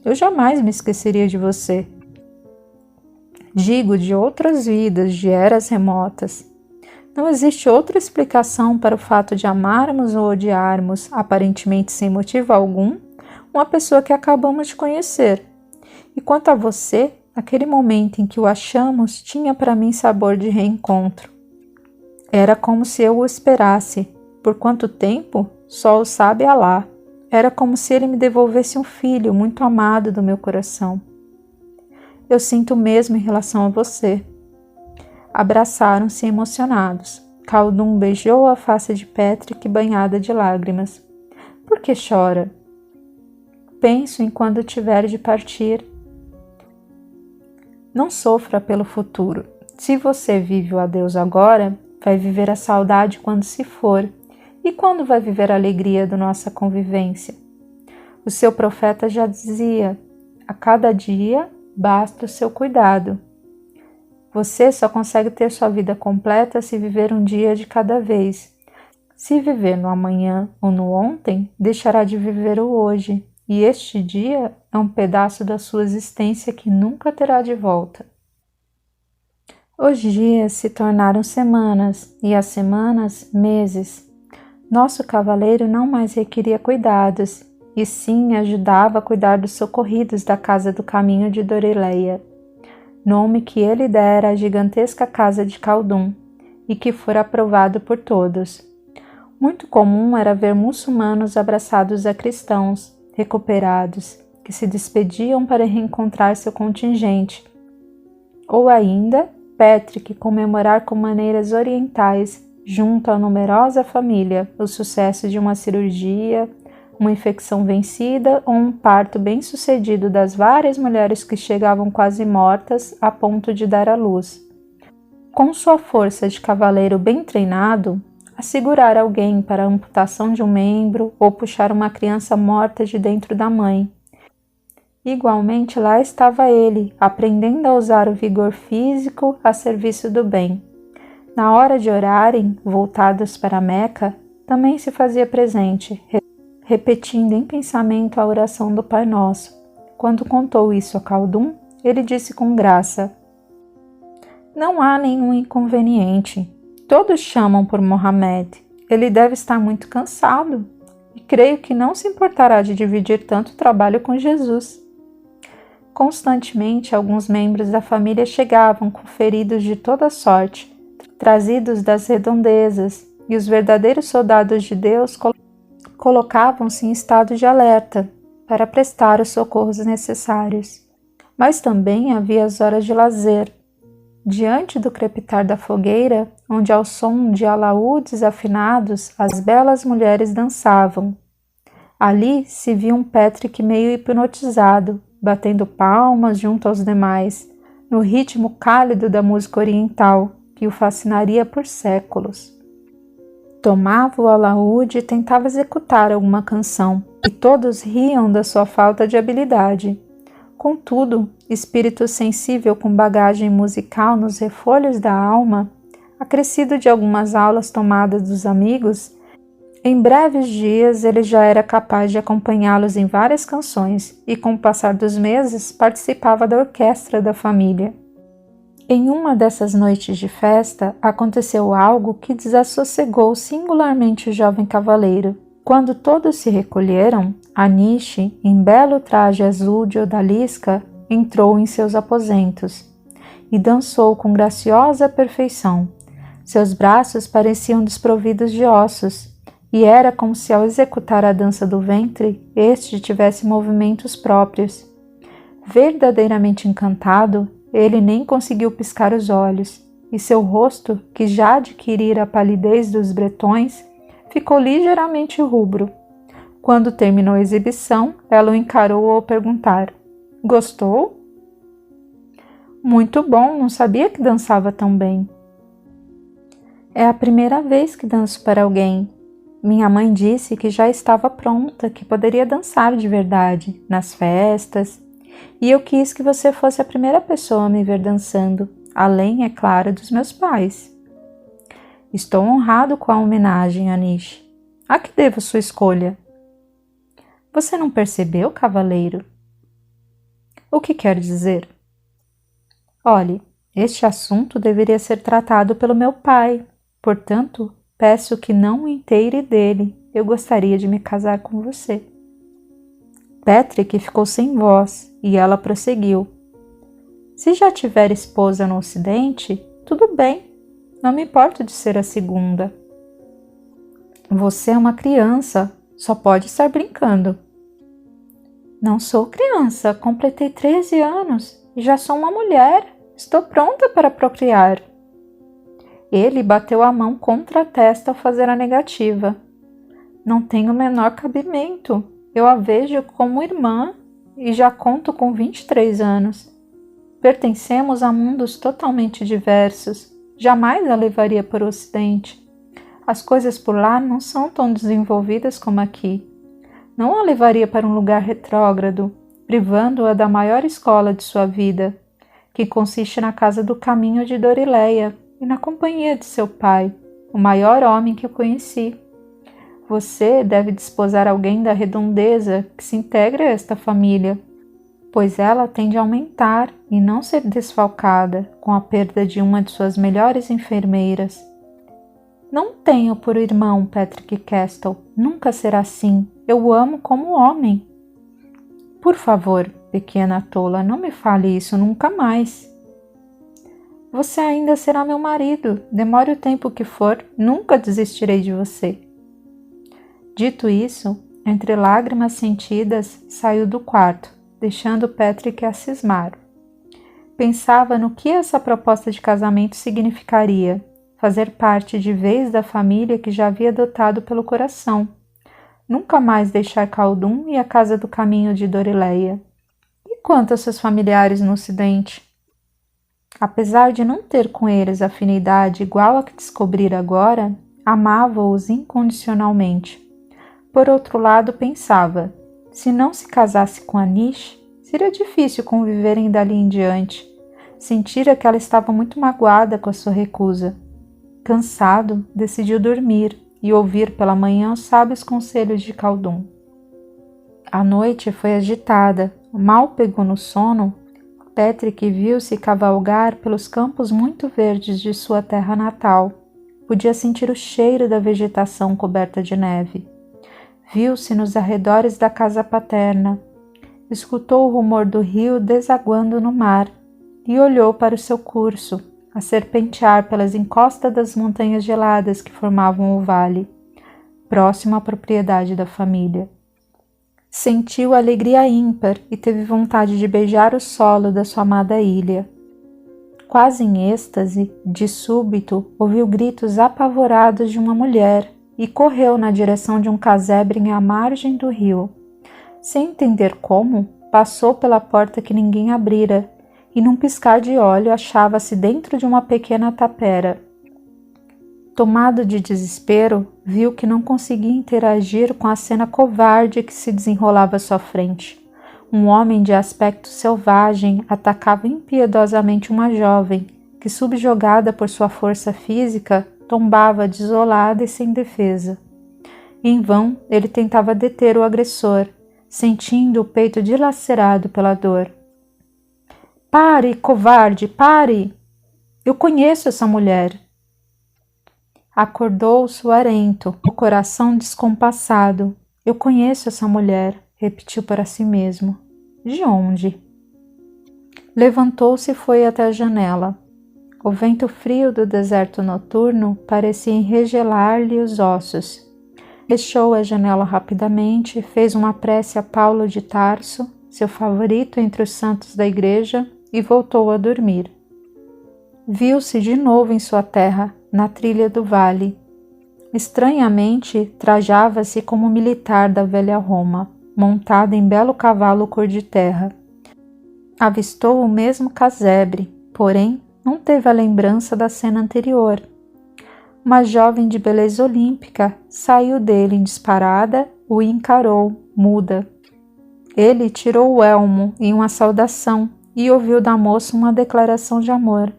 Eu jamais me esqueceria de você. Digo, de outras vidas, de eras remotas. Não existe outra explicação para o fato de amarmos ou odiarmos, aparentemente sem motivo algum, uma pessoa que acabamos de conhecer. E quanto a você, aquele momento em que o achamos tinha para mim sabor de reencontro. Era como se eu o esperasse. Por quanto tempo? Só o sabe Alá. Era como se ele me devolvesse um filho muito amado do meu coração. Eu sinto o mesmo em relação a você. Abraçaram-se emocionados. Khaldun beijou a face de Patrick banhada de lágrimas. Por que chora? Penso em quando tiver de partir. Não sofra pelo futuro. Se você vive o adeus agora, vai viver a saudade quando se for. E quando vai viver a alegria da nossa convivência? O seu profeta já dizia, a cada dia basta o seu cuidado. Você só consegue ter sua vida completa se viver um dia de cada vez. Se viver no amanhã ou no ontem, deixará de viver o hoje. E este dia é um pedaço da sua existência que nunca terá de volta. Os dias se tornaram semanas e as semanas meses. Nosso cavaleiro não mais requeria cuidados, e sim ajudava a cuidar dos socorridos da Casa do Caminho de Dorileia, nome que ele dera à gigantesca casa de Khaldun, e que fora aprovado por todos. Muito comum era ver muçulmanos abraçados a cristãos, recuperados, que se despediam para reencontrar seu contingente, ou ainda Patrick comemorar com maneiras orientais, junto à numerosa família, o sucesso de uma cirurgia, uma infecção vencida ou um parto bem-sucedido das várias mulheres que chegavam quase mortas a ponto de dar à luz. Com sua força de cavaleiro bem treinado, assegurar alguém para a amputação de um membro ou puxar uma criança morta de dentro da mãe. Igualmente lá estava ele, aprendendo a usar o vigor físico a serviço do bem. Na hora de orarem, voltados para Meca, também se fazia presente, repetindo em pensamento a oração do Pai Nosso. Quando contou isso a Khaldun, ele disse com graça: "Não há nenhum inconveniente. Todos chamam por Mohammed. Ele deve estar muito cansado e creio que não se importará de dividir tanto trabalho com Jesus." Constantemente, alguns membros da família chegavam com feridos de toda sorte, trazidos das redondezas, e os verdadeiros soldados de Deus colocavam-se em estado de alerta para prestar os socorros necessários. Mas também havia as horas de lazer. Diante do crepitar da fogueira, onde ao som de alaúdes afinados as belas mulheres dançavam. Ali se via um Patrick meio hipnotizado, batendo palmas junto aos demais, no ritmo cálido da música oriental, que o fascinaria por séculos. Tomava o alaúde e tentava executar alguma canção, e todos riam da sua falta de habilidade. Contudo, espírito sensível com bagagem musical nos refolhos da alma, acrescido de algumas aulas tomadas dos amigos, em breves dias ele já era capaz de acompanhá-los em várias canções e, com o passar dos meses, participava da orquestra da família. Em uma dessas noites de festa, aconteceu algo que desassossegou singularmente o jovem cavaleiro. Quando todos se recolheram, Anish, em belo traje azul de odalisca, entrou em seus aposentos e dançou com graciosa perfeição. Seus braços pareciam desprovidos de ossos, e era como se ao executar a dança do ventre, este tivesse movimentos próprios. Verdadeiramente encantado, ele nem conseguiu piscar os olhos, e seu rosto, que já adquirira a palidez dos bretões, ficou ligeiramente rubro. Quando terminou a exibição, ela o encarou ao perguntar: "Gostou?" "Muito bom, não sabia que dançava tão bem." "É a primeira vez que danço para alguém. Minha mãe disse que já estava pronta, que poderia dançar de verdade, nas festas, e eu quis que você fosse a primeira pessoa a me ver dançando, além, é claro, dos meus pais." "Estou honrado com a homenagem, Anish. A que devo sua escolha?" "Você não percebeu, cavaleiro?" "O que quer dizer?" "Olhe, este assunto deveria ser tratado pelo meu pai, portanto, peço que não o inteire dele. Eu gostaria de me casar com você." Patrick ficou sem voz e ela prosseguiu: "Se já tiver esposa no Ocidente, tudo bem. Não me importo de ser a segunda." "Você é uma criança, só pode estar brincando." "Não sou criança, completei 13 anos e já sou uma mulher. Estou pronta para procriar." Ele bateu a mão contra a testa ao fazer a negativa. "Não tenho o menor cabimento. Eu a vejo como irmã e já conto com 23 anos. Pertencemos a mundos totalmente diversos. Jamais a levaria para o Ocidente. As coisas por lá não são tão desenvolvidas como aqui. Não a levaria para um lugar retrógrado, privando-a da maior escola de sua vida, que consiste na casa do caminho de Dorileia e na companhia de seu pai, o maior homem que eu conheci. Você deve desposar alguém da redondeza que se integre a esta família, pois ela tende a aumentar e não ser desfalcada com a perda de uma de suas melhores enfermeiras." "Não tenho por irmão Patrick Castle, nunca será assim. Eu o amo como homem." "Por favor, pequena tola, não me fale isso nunca mais." "Você ainda será meu marido, demore o tempo que for, nunca desistirei de você." Dito isso, entre lágrimas sentidas, saiu do quarto, deixando Patrick a cismar. Pensava no que essa proposta de casamento significaria: fazer parte de vez da família que já havia adotado pelo coração. Nunca mais deixar Khaldun e a casa do caminho de Dorileia. E quanto aos seus familiares no Ocidente? Apesar de não ter com eles afinidade igual a que descobrira agora, amava-os incondicionalmente. Por outro lado, pensava, se não se casasse com Anish, seria difícil conviverem dali em diante. Sentira que ela estava muito magoada com a sua recusa. Cansado, decidiu dormir e ouvir pela manhã os sábios conselhos de Khaldun. A noite foi agitada. Mal pegou no sono, Patrick viu-se cavalgar pelos campos muito verdes de sua terra natal. Podia sentir o cheiro da vegetação coberta de neve. Viu-se nos arredores da casa paterna. Escutou o rumor do rio desaguando no mar e olhou para o seu curso, a serpentear pelas encostas das montanhas geladas que formavam o vale, próximo à propriedade da família. Sentiu alegria ímpar e teve vontade de beijar o solo da sua amada ilha. Quase em êxtase, de súbito, ouviu gritos apavorados de uma mulher e correu na direção de um casebre à margem do rio. Sem entender como, passou pela porta que ninguém abrira e num piscar de olho achava-se dentro de uma pequena tapera. Tomado de desespero, viu que não conseguia interagir com a cena covarde que se desenrolava à sua frente. Um homem de aspecto selvagem atacava impiedosamente uma jovem que, subjugada por sua força física, tombava desolada e sem defesa. Em vão, ele tentava deter o agressor, sentindo o peito dilacerado pela dor. — Pare, covarde, pare! Eu conheço essa mulher! Acordou suarento, o coração descompassado. — Eu conheço essa mulher, repetiu para si mesmo. De onde? Levantou-se e foi até a janela. O vento frio do deserto noturno parecia enregelar-lhe os ossos. Fechou a janela rapidamente, fez uma prece a Paulo de Tarso, seu favorito entre os santos da igreja, e voltou a dormir. Viu-se de novo em sua terra, na trilha do vale. Estranhamente, trajava-se como militar da velha Roma, montado em belo cavalo cor de terra. Avistou o mesmo casebre, porém não teve a lembrança da cena anterior. Uma jovem de beleza olímpica saiu dele em disparada, o encarou, muda. Ele tirou o elmo em uma saudação e ouviu da moça uma declaração de amor.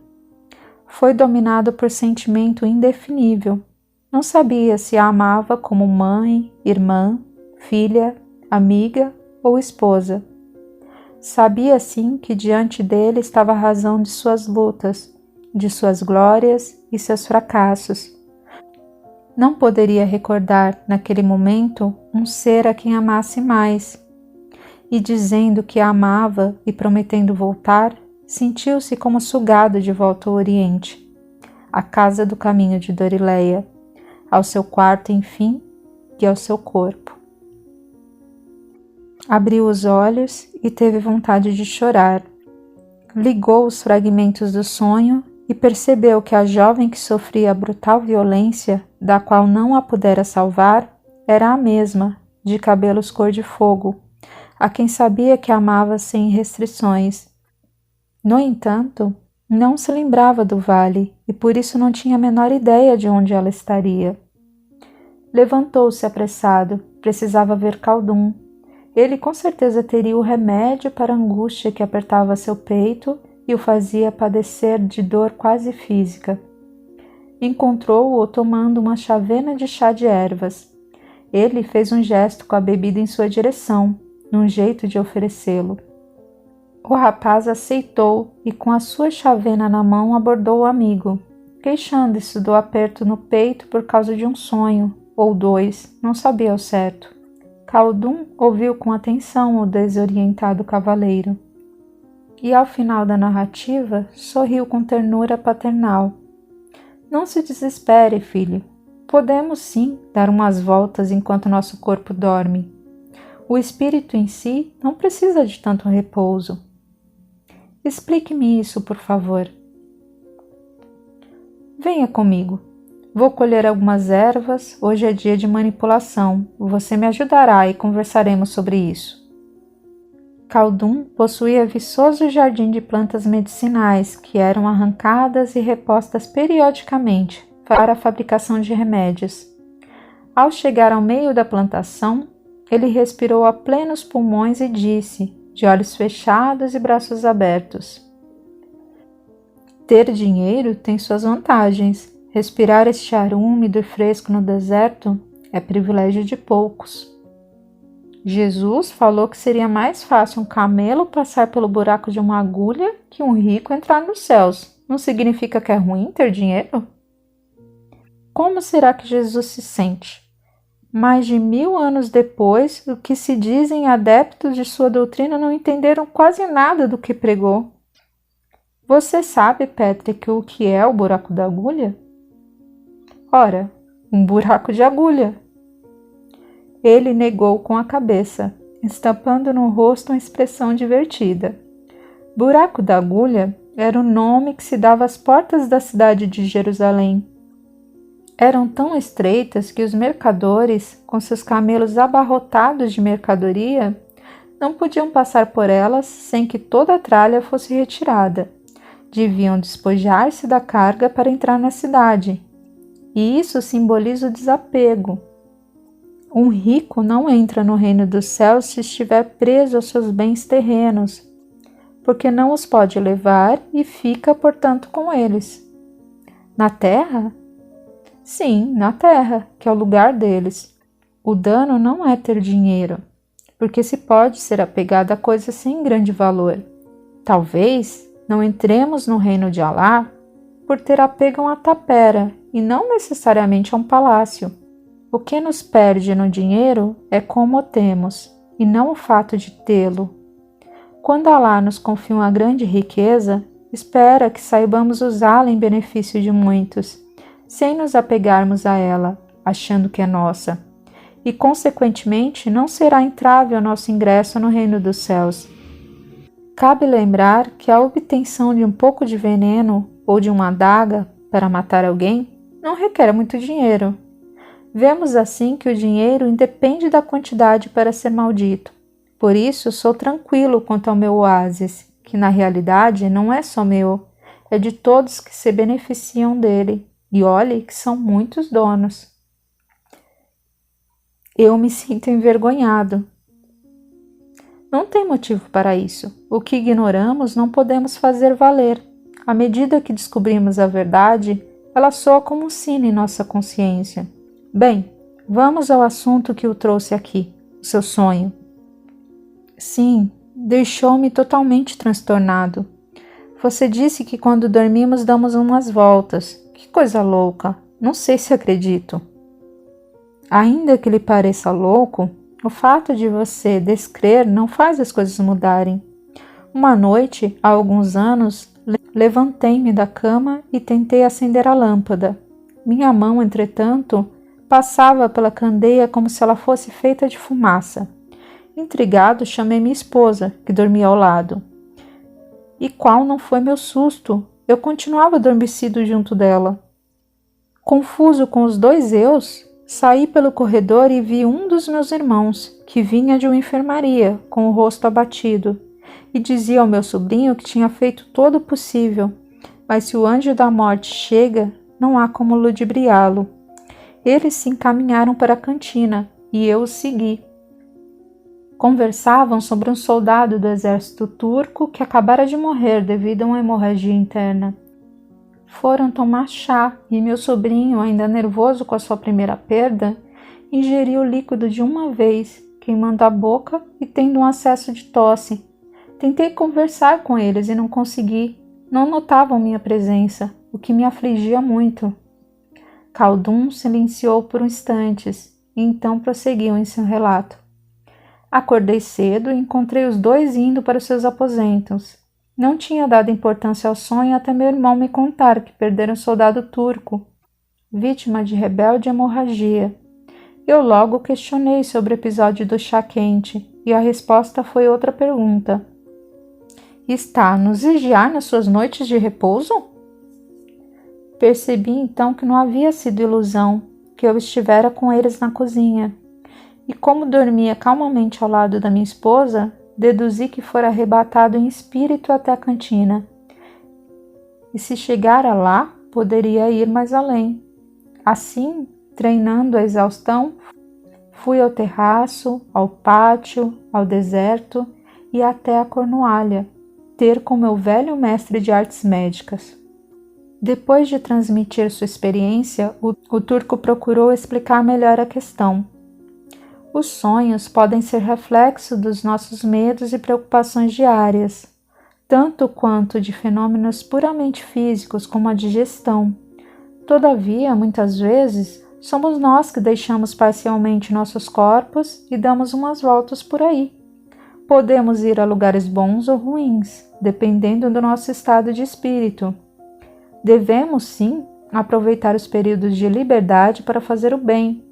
Foi dominado por sentimento indefinível. Não sabia se a amava como mãe, irmã, filha, amiga ou esposa. Sabia, sim, que diante dele estava a razão de suas lutas, de suas glórias e seus fracassos. Não poderia recordar, naquele momento, um ser a quem amasse mais. E dizendo que a amava e prometendo voltar, sentiu-se como sugado de volta ao Oriente, à casa do caminho de Dorileia, ao seu quarto, enfim, e ao seu corpo. Abriu os olhos e teve vontade de chorar. Ligou os fragmentos do sonho e percebeu que a jovem que sofria a brutal violência, da qual não a pudera salvar, era a mesma, de cabelos cor de fogo, a quem sabia que amava sem restrições. No entanto, não se lembrava do vale e por isso não tinha a menor ideia de onde ela estaria. Levantou-se apressado, precisava ver Khaldun. Ele com certeza teria o remédio para a angústia que apertava seu peito e o fazia padecer de dor quase física. Encontrou-o tomando uma chávena de chá de ervas. Ele fez um gesto com a bebida em sua direção, num jeito de oferecê-lo. O rapaz aceitou e com a sua chávena na mão abordou o amigo, queixando-se do aperto no peito por causa de um sonho, ou dois, não sabia ao certo. Khaldun ouviu com atenção o desorientado cavaleiro. E ao final da narrativa, sorriu com ternura paternal. Não se desespere, filho. Podemos sim dar umas voltas enquanto nosso corpo dorme. O espírito em si não precisa de tanto repouso. Explique-me isso, por favor. Venha comigo. Vou colher algumas ervas. Hoje é dia de manipulação. Você me ajudará e conversaremos sobre isso. Khaldun possuía viçoso jardim de plantas medicinais que eram arrancadas e repostas periodicamente para a fabricação de remédios. Ao chegar ao meio da plantação, ele respirou a plenos pulmões e disse, de olhos fechados e braços abertos: ter dinheiro tem suas vantagens. Respirar este ar úmido e fresco no deserto é privilégio de poucos. Jesus falou que seria mais fácil um camelo passar pelo buraco de uma agulha que um rico entrar nos céus. Não significa que é ruim ter dinheiro? Como será que Jesus se sente? Mais de 1000 anos depois, o que se dizem adeptos de sua doutrina não entenderam quase nada do que pregou. Você sabe, Patrick, o que é o buraco da agulha? Ora, um buraco de agulha. Ele negou com a cabeça, estampando no rosto uma expressão divertida. Buraco da agulha era o nome que se dava às portas da cidade de Jerusalém. Eram tão estreitas que os mercadores, com seus camelos abarrotados de mercadoria, não podiam passar por elas sem que toda a tralha fosse retirada. Deviam despojar-se da carga para entrar na cidade. E isso simboliza o desapego. Um rico não entra no reino dos céus se estiver preso aos seus bens terrenos, porque não os pode levar e fica, portanto, com eles. Na terra? Sim, na terra, que é o lugar deles. O dano não é ter dinheiro, porque se pode ser apegado a coisas sem grande valor. Talvez não entremos no reino de Alá por ter apego a uma tapera e não necessariamente a um palácio. O que nos perde no dinheiro é como o temos, e não o fato de tê-lo. Quando Alá nos confia uma grande riqueza, espera que saibamos usá-la em benefício de muitos, sem nos apegarmos a ela, achando que é nossa, e consequentemente não será entrave ao nosso ingresso no reino dos céus. Cabe lembrar que a obtenção de um pouco de veneno ou de uma adaga para matar alguém não requer muito dinheiro. Vemos assim que o dinheiro independe da quantidade para ser maldito. Por isso sou tranquilo quanto ao meu oásis, que na realidade não é só meu, é de todos que se beneficiam dele. E olhe que são muitos donos. Eu me sinto envergonhado. Não tem motivo para isso. O que ignoramos não podemos fazer valer. À medida que descobrimos a verdade, ela soa como um sino em nossa consciência. Bem, vamos ao assunto que o trouxe aqui, o seu sonho. Sim, deixou-me totalmente transtornado. Você disse que quando dormimos damos umas voltas. Que coisa louca! Não sei se acredito. Ainda que lhe pareça louco, o fato de você descrer não faz as coisas mudarem. Uma noite, há alguns anos, levantei-me da cama e tentei acender a lâmpada. Minha mão, entretanto, passava pela candeia como se ela fosse feita de fumaça. Intrigado, chamei minha esposa, que dormia ao lado. E qual não foi meu susto? Eu continuava adormecido junto dela. Confuso com os dois eus, saí pelo corredor e vi um dos meus irmãos, que vinha de uma enfermaria, com o rosto abatido, e dizia ao meu sobrinho que tinha feito todo o possível, mas se o anjo da morte chega, não há como ludibriá-lo. Eles se encaminharam para a cantina, e eu os segui. Conversavam sobre um soldado do exército turco que acabara de morrer devido a uma hemorragia interna. Foram tomar chá e meu sobrinho, ainda nervoso com a sua primeira perda, ingeriu o líquido de uma vez, queimando a boca e tendo um acesso de tosse. Tentei conversar com eles e não consegui. Não notavam minha presença, o que me afligia muito. Khaldun silenciou por instantes e então prosseguiu em seu relato. Acordei cedo e encontrei os dois indo para os seus aposentos. Não tinha dado importância ao sonho até meu irmão me contar que perderam um soldado turco, vítima de rebelde hemorragia. Eu logo questionei sobre o episódio do chá quente e a resposta foi outra pergunta. está a nos vigiar nas suas noites de repouso? Percebi então que não havia sido ilusão, que eu estivera com eles na cozinha. E como dormia calmamente ao lado da minha esposa, deduzi que fora arrebatado em espírito até a cantina. E se chegara lá, poderia ir mais além. Assim, treinando a exaustão, fui ao terraço, ao pátio, ao deserto e até a Cornualha, ter com meu velho mestre de artes médicas. Depois de transmitir sua experiência, o turco procurou explicar melhor a questão. Os sonhos podem ser reflexo dos nossos medos e preocupações diárias, tanto quanto de fenômenos puramente físicos como a digestão. Todavia, muitas vezes, somos nós que deixamos parcialmente nossos corpos e damos umas voltas por aí. Podemos ir a lugares bons ou ruins, dependendo do nosso estado de espírito. Devemos, sim, aproveitar os períodos de liberdade para fazer o bem,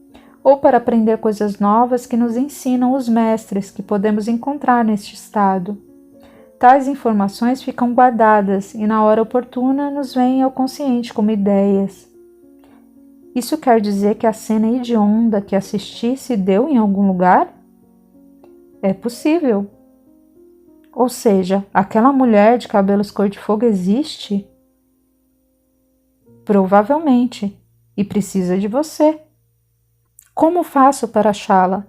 ou para aprender coisas novas que nos ensinam os mestres que podemos encontrar neste estado. Tais informações ficam guardadas e na hora oportuna nos vêm ao consciente como ideias. Isso quer dizer que a cena hedionda que assisti se deu em algum lugar? É possível. Ou seja, aquela mulher de cabelos cor-de-fogo existe? Provavelmente, e precisa de você. Como faço para achá-la?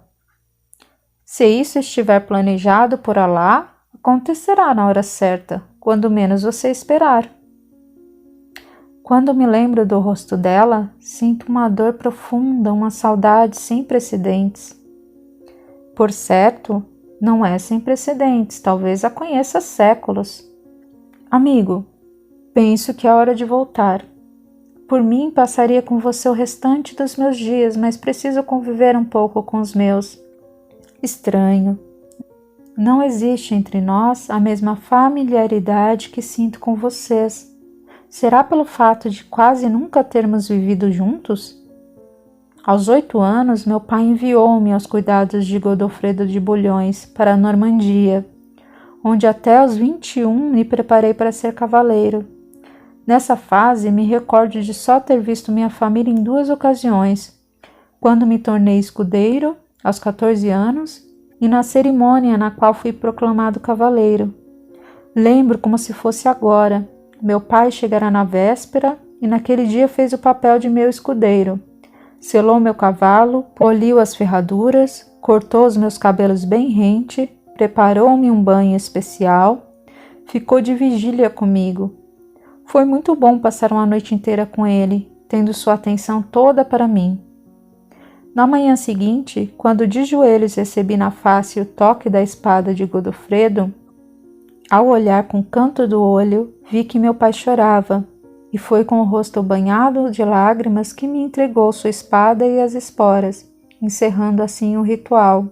Se isso estiver planejado por Alá, acontecerá na hora certa, quando menos você esperar. Quando me lembro do rosto dela, sinto uma dor profunda, uma saudade sem precedentes. Por certo, não é sem precedentes, talvez a conheça há séculos. Amigo, penso que é hora de voltar. Por mim, passaria com você o restante dos meus dias, mas preciso conviver um pouco com os meus. Estranho. Não existe entre nós a mesma familiaridade que sinto com vocês. Será pelo fato de quase nunca termos vivido juntos? Aos 8 anos, meu pai enviou-me aos cuidados de Godofredo de Bulhões para a Normandia, onde até aos 21 me preparei para ser cavaleiro. Nessa fase, me recordo de só ter visto minha família em 2 ocasiões, quando me tornei escudeiro, aos 14 anos, e na cerimônia na qual fui proclamado cavaleiro. Lembro como se fosse agora. Meu pai chegara na véspera e naquele dia fez o papel de meu escudeiro. Selou meu cavalo, poliu as ferraduras, cortou os meus cabelos bem rente, preparou-me um banho especial, ficou de vigília comigo. Foi muito bom passar uma noite inteira com ele, tendo sua atenção toda para mim. Na manhã seguinte, quando de joelhos recebi na face o toque da espada de Godofredo, ao olhar com o canto do olho, vi que meu pai chorava, e foi com o rosto banhado de lágrimas que me entregou sua espada e as esporas, encerrando assim o ritual.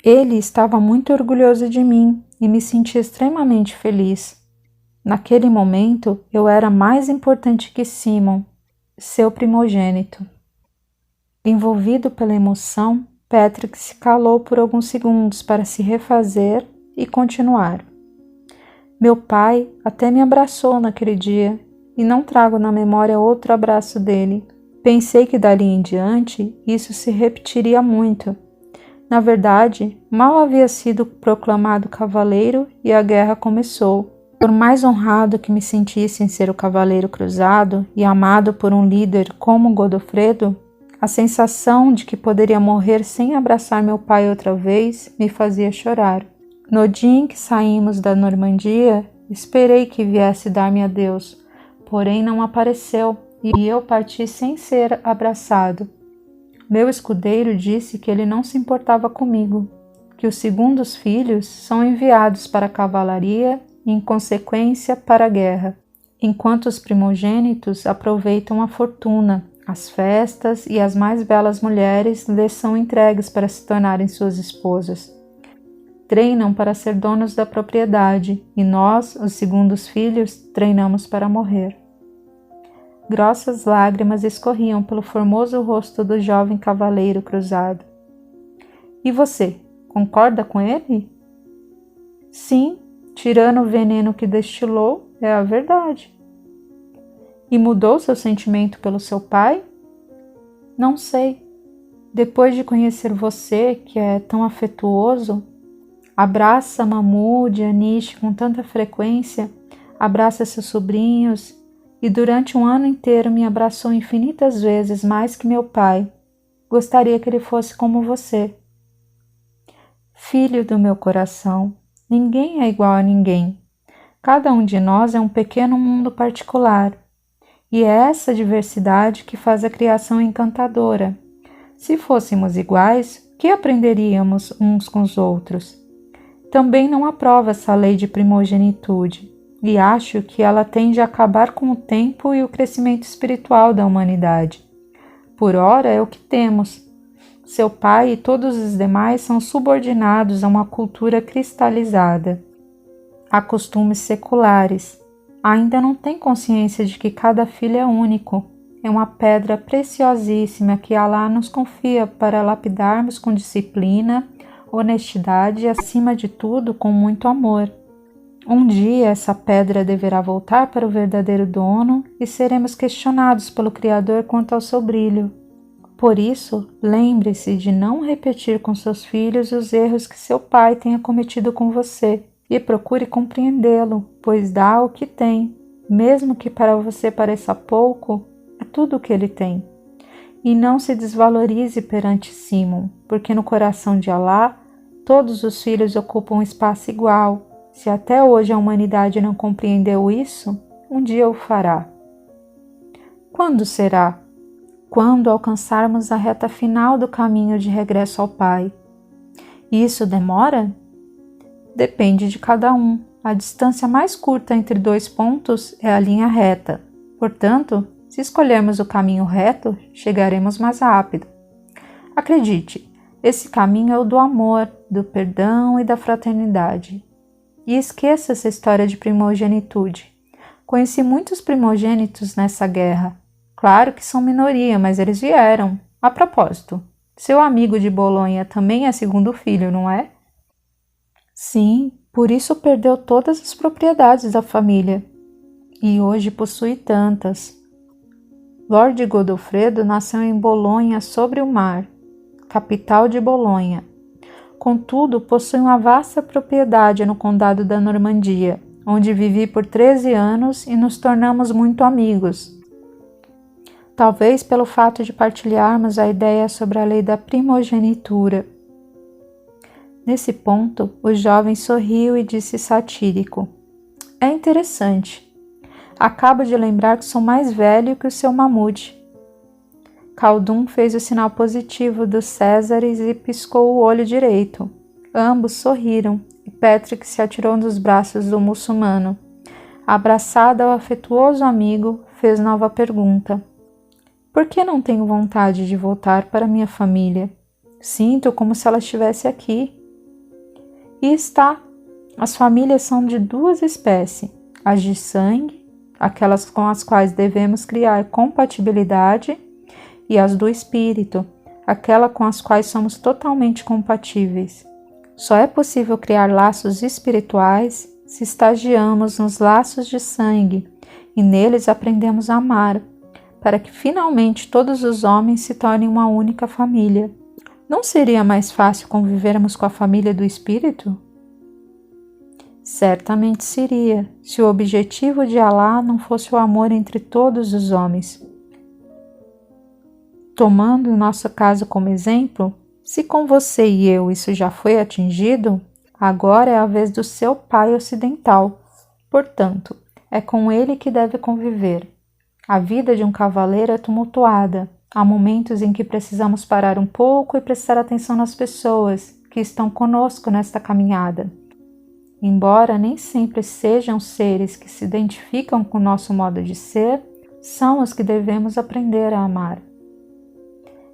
Ele estava muito orgulhoso de mim e me senti extremamente feliz. Naquele momento, eu era mais importante que Simon, seu primogênito. Envolvido pela emoção, Patrick se calou por alguns segundos para se refazer e continuar. Meu pai até me abraçou naquele dia, e não trago na memória outro abraço dele. Pensei que dali em diante isso se repetiria muito. Na verdade, mal havia sido proclamado cavaleiro e a guerra começou. Por mais honrado que me sentisse em ser o cavaleiro cruzado e amado por um líder como Godofredo, a sensação de que poderia morrer sem abraçar meu pai outra vez me fazia chorar. No dia em que saímos da Normandia, esperei que viesse dar-me adeus, porém não apareceu e eu parti sem ser abraçado. Meu escudeiro disse que ele não se importava comigo, que os segundos filhos são enviados para a cavalaria e, em consequência, para a guerra, enquanto os primogênitos aproveitam a fortuna, as festas e as mais belas mulheres lhes são entregues para se tornarem suas esposas. Treinam para ser donos da propriedade e nós, os segundos filhos, treinamos para morrer. Grossas lágrimas escorriam pelo formoso rosto do jovem cavaleiro cruzado. E você, concorda com ele? Sim, tirando o veneno que destilou, é a verdade. E mudou seu sentimento pelo seu pai? Não sei. Depois de conhecer você, que é tão afetuoso, abraça Mahmoud e Anish com tanta frequência, abraça seus sobrinhos, e durante um ano inteiro me abraçou infinitas vezes mais que meu pai. Gostaria que ele fosse como você. Filho do meu coração, ninguém é igual a ninguém. Cada um de nós é um pequeno mundo particular. E é essa diversidade que faz a criação encantadora. Se fôssemos iguais, o que aprenderíamos uns com os outros? Também não aprovo essa lei de primogenitude, e acho que ela tende a acabar com o tempo e o crescimento espiritual da humanidade. Por ora é o que temos. Seu pai e todos os demais são subordinados a uma cultura cristalizada, a costumes seculares. Ainda não tem consciência de que cada filho é único. É uma pedra preciosíssima que Alá nos confia para lapidarmos com disciplina, honestidade e, acima de tudo, com muito amor. Um dia essa pedra deverá voltar para o verdadeiro dono e seremos questionados pelo Criador quanto ao seu brilho. Por isso, lembre-se de não repetir com seus filhos os erros que seu pai tenha cometido com você e procure compreendê-lo, pois dá o que tem, mesmo que para você pareça pouco, é tudo o que ele tem. E não se desvalorize perante Simon, porque no coração de Alá, todos os filhos ocupam um espaço igual. Se até hoje a humanidade não compreendeu isso, um dia o fará. Quando será? Quando alcançarmos a reta final do caminho de regresso ao Pai. E isso demora? Depende de cada um. A distância mais curta entre dois pontos é a linha reta. Portanto, se escolhermos o caminho reto, chegaremos mais rápido. Acredite, esse caminho é o do amor, do perdão e da fraternidade. E esqueça essa história de primogenitude. Conheci muitos primogênitos nessa guerra. Claro que são minoria, mas eles vieram. A propósito, seu amigo de Bolonha também é segundo filho, não é? Sim, por isso perdeu todas as propriedades da família. E hoje possui tantas. Lord Godofredo nasceu em Bolonha sobre o mar, capital de Bolonha. Contudo, possui uma vasta propriedade no condado da Normandia, onde vivi por 13 anos e nos tornamos muito amigos. Talvez pelo fato de partilharmos a ideia sobre a lei da primogenitura. Nesse ponto, o jovem sorriu e disse satírico: É interessante. Acabo de lembrar que sou mais velho que o seu Mahmoud. Khaldun fez o sinal positivo dos Césares e piscou o olho direito. Ambos sorriram e Patrick se atirou nos braços do muçulmano. Abraçado ao afetuoso amigo, fez nova pergunta. Por que não tenho vontade de voltar para minha família? Sinto como se ela estivesse aqui. E está. As famílias são de duas espécies, as de sangue, aquelas com as quais devemos criar compatibilidade, e as do espírito, aquela com as quais somos totalmente compatíveis. Só é possível criar laços espirituais se estagiamos nos laços de sangue e neles aprendemos a amar, para que finalmente todos os homens se tornem uma única família. Não seria mais fácil convivermos com a família do espírito? Certamente seria, se o objetivo de Alá não fosse o amor entre todos os homens. Tomando o nosso caso como exemplo, se com você e eu isso já foi atingido, agora é a vez do seu pai ocidental. Portanto, é com ele que deve conviver. A vida de um cavaleiro é tumultuada. Há momentos em que precisamos parar um pouco e prestar atenção nas pessoas que estão conosco nesta caminhada. Embora nem sempre sejam seres que se identificam com o nosso modo de ser, são os que devemos aprender a amar.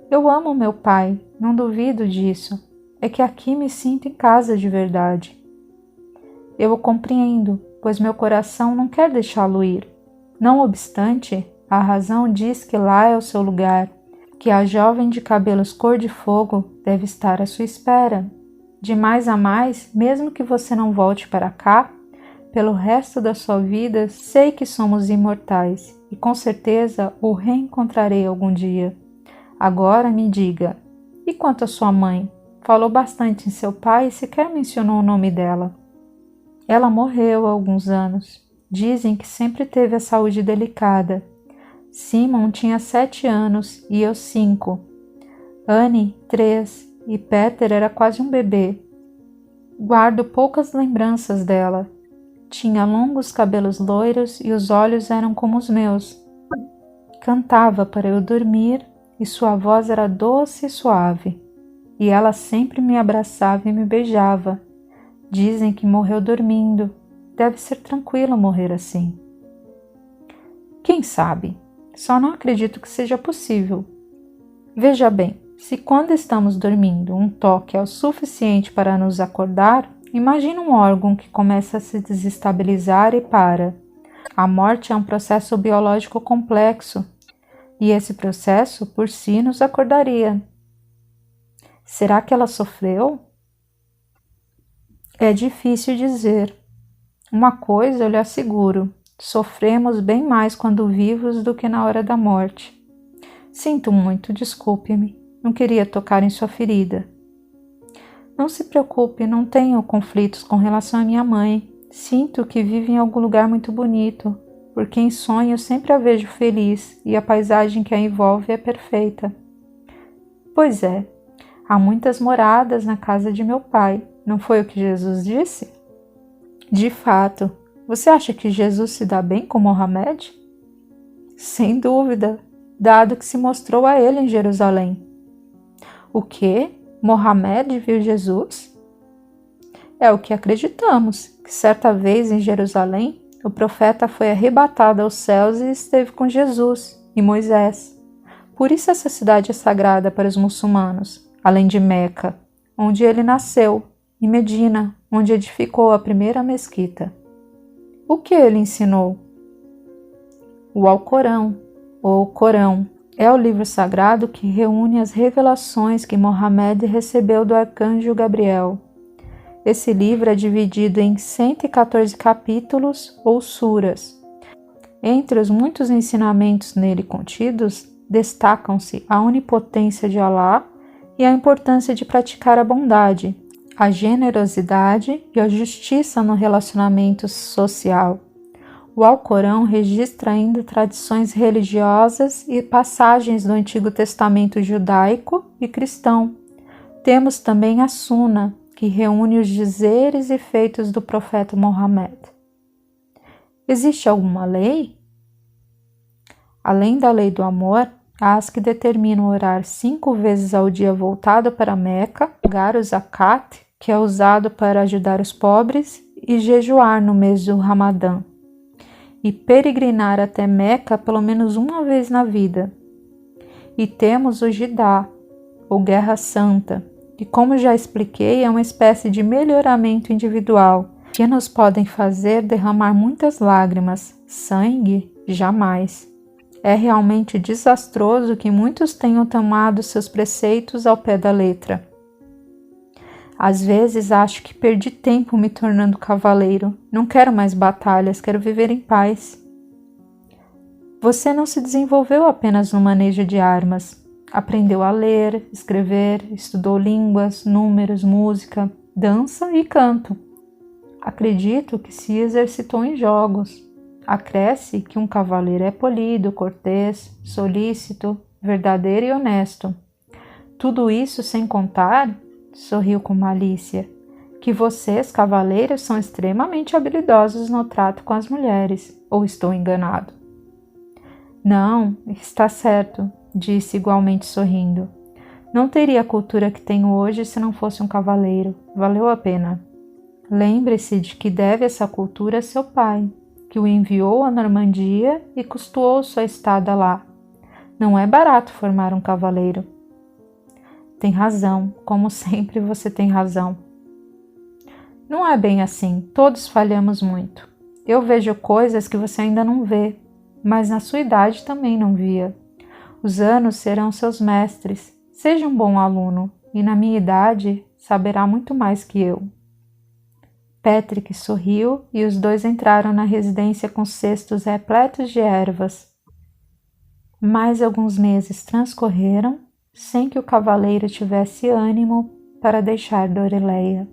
Eu amo meu pai, não duvido disso. É que aqui me sinto em casa de verdade. Eu o compreendo, pois meu coração não quer deixá-lo ir. Não obstante, a razão diz que lá é o seu lugar, que a jovem de cabelos cor de fogo deve estar à sua espera. De mais a mais, mesmo que você não volte para cá, pelo resto da sua vida, sei que somos imortais e com certeza o reencontrarei algum dia. Agora me diga, e quanto à sua mãe? Falou bastante em seu pai e sequer mencionou o nome dela. Ela morreu há alguns anos. Dizem que sempre teve a saúde delicada. Simon tinha 7 anos e eu 5. Annie, 3, e Peter era quase um bebê. Guardo poucas lembranças dela. Tinha longos cabelos loiros e os olhos eram como os meus. Cantava para eu dormir e sua voz era doce e suave. E ela sempre me abraçava e me beijava. Dizem que morreu dormindo. Deve ser tranquilo morrer assim. Quem sabe? Só não acredito que seja possível. Veja bem, se quando estamos dormindo um toque é o suficiente para nos acordar, imagine um órgão que começa a se desestabilizar e para. A morte é um processo biológico complexo, e esse processo por si nos acordaria. Será que ela sofreu? É difícil dizer. Uma coisa eu lhe asseguro, sofremos bem mais quando vivos do que na hora da morte. Sinto muito, desculpe-me, não queria tocar em sua ferida. Não se preocupe, não tenho conflitos com relação à minha mãe. Sinto que vive em algum lugar muito bonito, porque em sonho sempre a vejo feliz e a paisagem que a envolve é perfeita. Pois é, há muitas moradas na casa de meu pai, não foi o que Jesus disse? De fato, você acha que Jesus se dá bem com Mohamed? Sem dúvida, dado que se mostrou a ele em Jerusalém. O quê? Mohamed viu Jesus? É o que acreditamos, que certa vez em Jerusalém, o profeta foi arrebatado aos céus e esteve com Jesus e Moisés. Por isso essa cidade é sagrada para os muçulmanos, além de Meca, onde ele nasceu, e Medina, onde edificou a primeira mesquita. O que ele ensinou? O Alcorão, ou Corão, é o livro sagrado que reúne as revelações que Mohamed recebeu do arcanjo Gabriel. Esse livro é dividido em 114 capítulos ou suras. Entre os muitos ensinamentos nele contidos, destacam-se a onipotência de Alá e a importância de praticar a bondade, a generosidade e a justiça no relacionamento social. O Alcorão registra ainda tradições religiosas e passagens do Antigo Testamento judaico e cristão. Temos também a Suna, que reúne os dizeres e feitos do profeta Mohammed. Existe alguma lei? Além da lei do amor, há as que determinam orar 5 vezes ao dia voltado para Meca, pagar o zakat, que é usado para ajudar os pobres, e jejuar no mês do Ramadã, e peregrinar até Meca pelo menos uma vez na vida. E temos o Jidá, ou Guerra Santa, que, como já expliquei, é uma espécie de melhoramento individual, que nos podem fazer derramar muitas lágrimas, sangue, jamais. É realmente desastroso que muitos tenham tomado seus preceitos ao pé da letra. Às vezes acho que perdi tempo me tornando cavaleiro. Não quero mais batalhas, quero viver em paz. Você não se desenvolveu apenas no manejo de armas. Aprendeu a ler, escrever, estudou línguas, números, música, dança e canto. Acredito que se exercitou em jogos. Acresce que um cavaleiro é polido, cortês, solícito, verdadeiro e honesto. Tudo isso sem contar, sorriu com malícia, que vocês, cavaleiros, são extremamente habilidosos no trato com as mulheres. Ou estou enganado? Não, está certo, disse igualmente sorrindo. Não teria a cultura que tenho hoje se não fosse um cavaleiro. Valeu a pena. Lembre-se de que deve essa cultura a seu pai, que o enviou à Normandia e custou sua estada lá. Não é barato formar um cavaleiro. Tem razão, como sempre você tem razão. Não é bem assim, todos falhamos muito. Eu vejo coisas que você ainda não vê, mas na sua idade também não via. Os anos serão seus mestres. Seja um bom aluno, e na minha idade saberá muito mais que eu. Patrick sorriu e os dois entraram na residência com cestos repletos de ervas. Mais alguns meses transcorreram sem que o cavaleiro tivesse ânimo para deixar Dorileia.